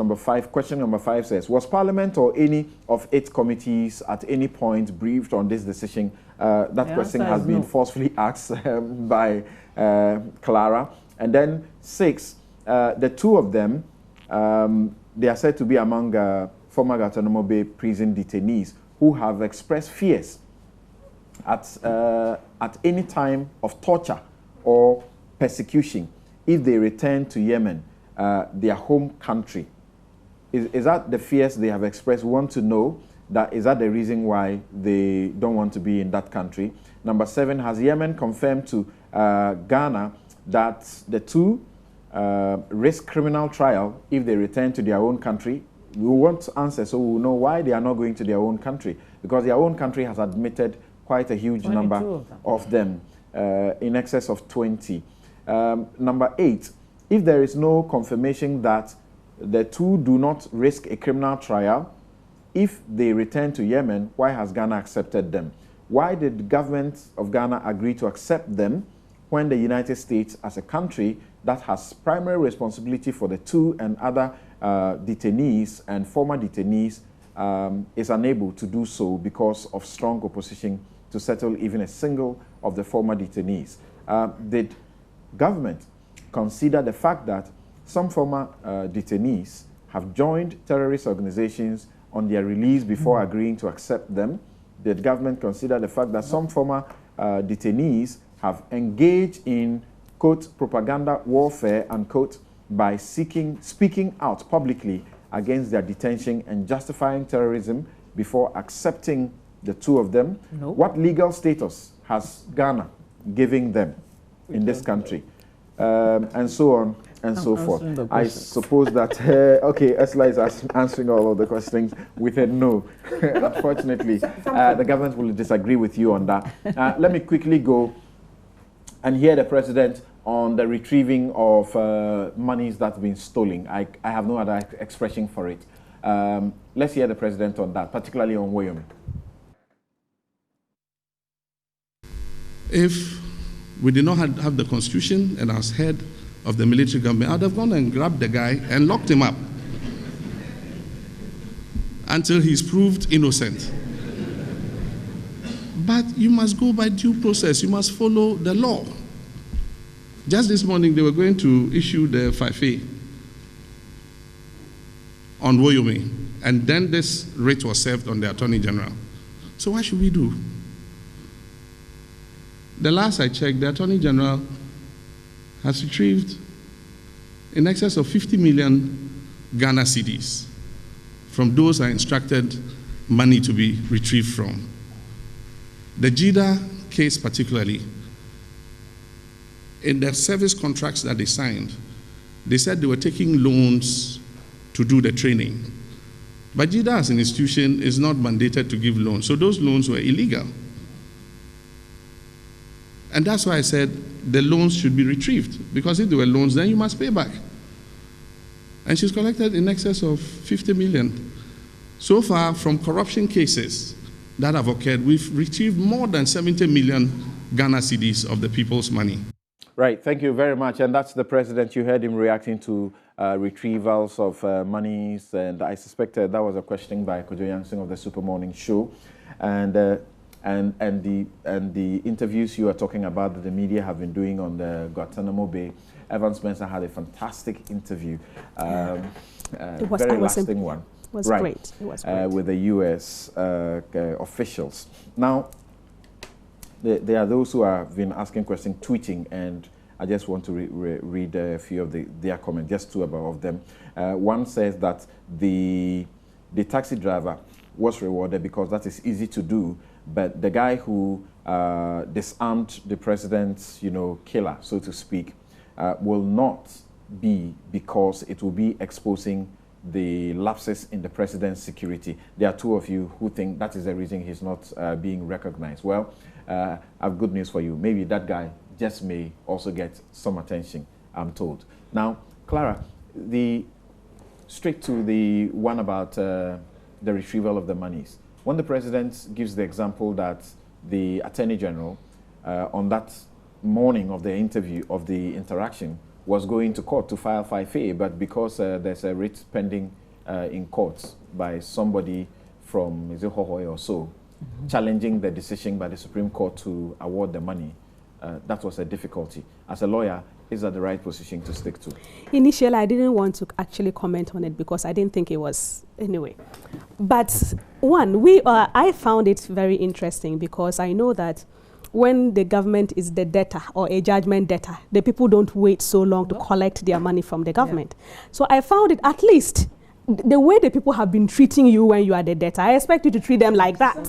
question number 5 says, was Parliament or any of its committees at any point briefed on this decision? That question has been forcefully asked by Clara. And then 6, the 2 of them, they are said to be among former Guantanamo Bay prison detainees who have expressed fears at any time of torture or persecution if they return to Yemen, their home country. Is that the fears they have expressed? We want to know that is that the reason why they don't want to be in that country? Number 7, has Yemen confirmed to Ghana that the 2 risk criminal trial if they return to their own country? We want answers so we will know why they are not going to their own country, because their own country has admitted quite a huge number of them, in excess of 20. Number 8, if there is no confirmation that the 2 do not risk a criminal trial, if they return to Yemen, why has Ghana accepted them? Why did the government of Ghana agree to accept them when the United States, as a country that has primary responsibility for the 2 and other detainees and former detainees, is unable to do so because of strong opposition to settle even a single of the former detainees? Did government consider the fact that some former detainees have joined terrorist organizations on their release before agreeing to accept them? the government consider the fact that some former detainees have engaged in, quote, propaganda warfare, unquote, by speaking out publicly against their detention and justifying terrorism before accepting the two of them? No. What legal status has Ghana giving them in this country? And so on and so forth. I suppose that, okay, Esla is answering all of the questions with a no. Unfortunately, the government will disagree with you on that. Let me quickly go and hear the president on the retrieving of monies that have been stolen. I have no other expression for it. Let's hear the president on that, particularly on Wyoming. If we did not have the constitution and I was head of the military government, I'd have gone and grabbed the guy and locked him up until he's proved innocent. But you must go by due process. You must follow the law. Just this morning, they were going to issue the FIFE on Wyoming, and then this writ was served on the Attorney General. So what should we do? The last I checked, the Attorney General has retrieved in excess of 50 million Ghana cedis from those I instructed money to be retrieved from. The JIDA case particularly, in the service contracts that they signed, they said they were taking loans to do the training. But JIDA as an institution is not mandated to give loans, so those loans were illegal. And that's why I said the loans should be retrieved, because if they were loans, then you must pay back. And she's collected in excess of 50 million. So far, from corruption cases that have occurred, we've retrieved more than 70 million Ghana cedis of the people's money. Right, thank you very much. And that's the president. You heard him reacting to retrievals of monies, and I suspected that was a question by Kojo Yangsing of the Super Morning Show. And the interviews you are talking about that the media have been doing on the Guantanamo Bay, Evan Spencer had a fantastic interview, very lasting one. It was great. It was great. With the U.S. Officials. Now, there are those who have been asking questions, tweeting, and I just want to read a few of their comments, just two of them. One says that the taxi driver was rewarded because that is easy to do, but the guy who disarmed the president's, killer, so to speak, will not be, because it will be exposing the lapses in the president's security. There are two of you who think that is the reason he's not being recognized. Well, I have good news for you. Maybe that guy just may also get some attention, I'm told. Now, Clara, straight to the one about the retrieval of the monies. When the president gives the example that the Attorney General, on that morning of the interview, of the interaction, was going to court to file FIFE, but because there's a writ pending in courts by somebody from Hohoi or so, challenging the decision by the Supreme Court to award the money, that was a difficulty. As a lawyer, is that the right position to stick to? Initially, I didn't want to actually comment on it because I didn't think it was, anyway. But one, I found it very interesting because I know that when the government is the debtor or a judgment debtor, the people don't wait so long to collect their money from the government. Yeah. So I found it, at least, the way the people have been treating you when you are the debtor, I expect you to treat them like that.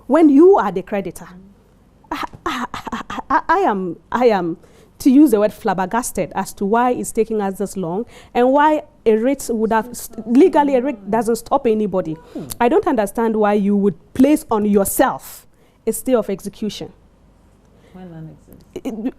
When you are the creditor. I am, to use the word, flabbergasted as to why it's taking us this long and why a writ would have, legally a writ doesn't stop anybody. I don't understand why you would place on yourself a stay of execution. When none exists.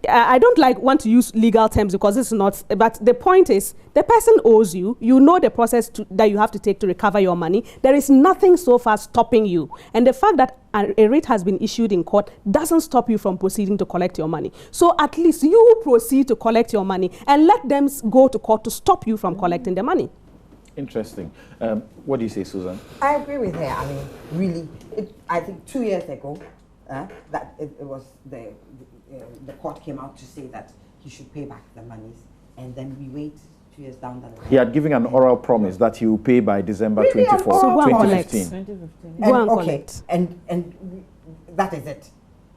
I don't want to use legal terms because it's not, but the point is, the person owes you, you know the process that you have to take to recover your money. There is nothing so far stopping you. And the fact that a writ has been issued in court doesn't stop you from proceeding to collect your money. So at least you proceed to collect your money and let them go to court to stop you from collecting the money. Interesting. What do you say, Susan? I agree with her. I mean, really, I think 2 years ago, that it was the court came out to say that he should pay back the monies, and then we wait 2 years down the line. He had given an oral promise that he will pay by December Really, 24, so 2015. Go and okay, collect. And that is it.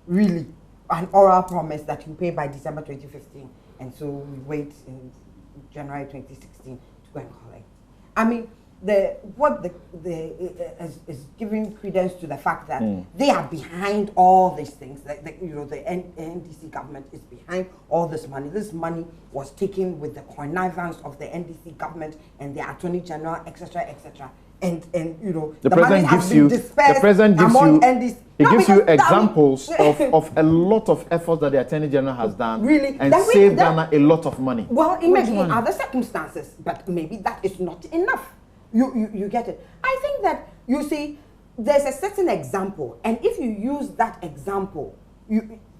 Really, an oral promise that you pay by December 2015, and so we wait in January 2016 to go and collect. I mean, is giving credence to the fact that they are behind all these things. The NDC government is behind all this money. This money was taken with the connivance of the NDC government and the Attorney General, etc., etc. And the president gives you examples of a lot of effort that the Attorney General has done, really, and saved Ghana a lot of money. Well, it may be in other circumstances, but maybe that is not enough. You get it. I think that, you see, there's a certain example, and if you use that example,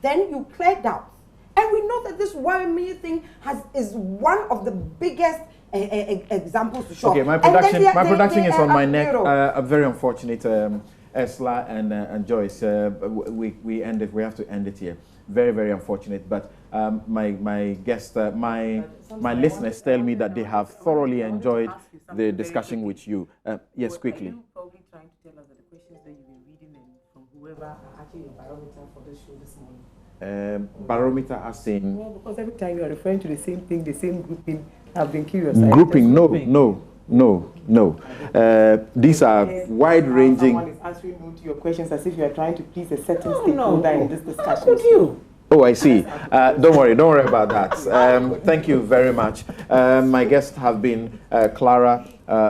then you clear doubts. And we know that this Warren thing is one of the biggest examples to show. Okay, my production is on my neck. Very unfortunate, Esla and Joyce. We have to end it here. Very, very unfortunate. But my guests, my listeners tell me that they have thoroughly enjoyed the discussion with you. Yes, quickly. Are you probably trying to tell us that the questions that you've been reading from whoever are actually a barometer for this show this morning? Barometer as in? Well, because every time you are referring to the same thing, the same grouping, I've been curious. Grouping? No. These are wide-ranging. Someone is answering no to your questions as if you are trying to please a certain stakeholder in this discussion. How could you? Oh, I see. Don't worry about that. Thank you very much. My guests have been Clara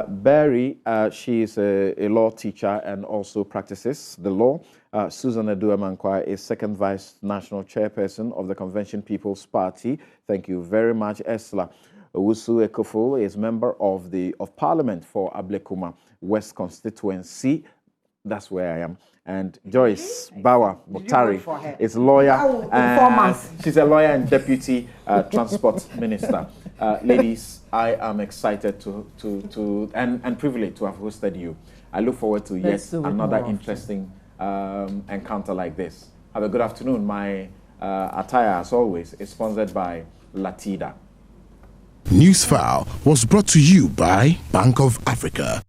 Berry. She is a law teacher and also practices the law. Susan Aduamankwa is second vice national chairperson of the Convention People's Party. Thank you very much. Esla Owusu Ekofo is member of Parliament for Ablekuma West Constituency. That's where I am. And Joyce Bawa Muktari is a lawyer. She's a lawyer and deputy transport minister. Ladies, I am excited and privileged to have hosted you. I look forward to yet another interesting encounter like this. Have a good afternoon. My attire, as always, is sponsored by Latida. Newsfile was brought to you by Bank of Africa.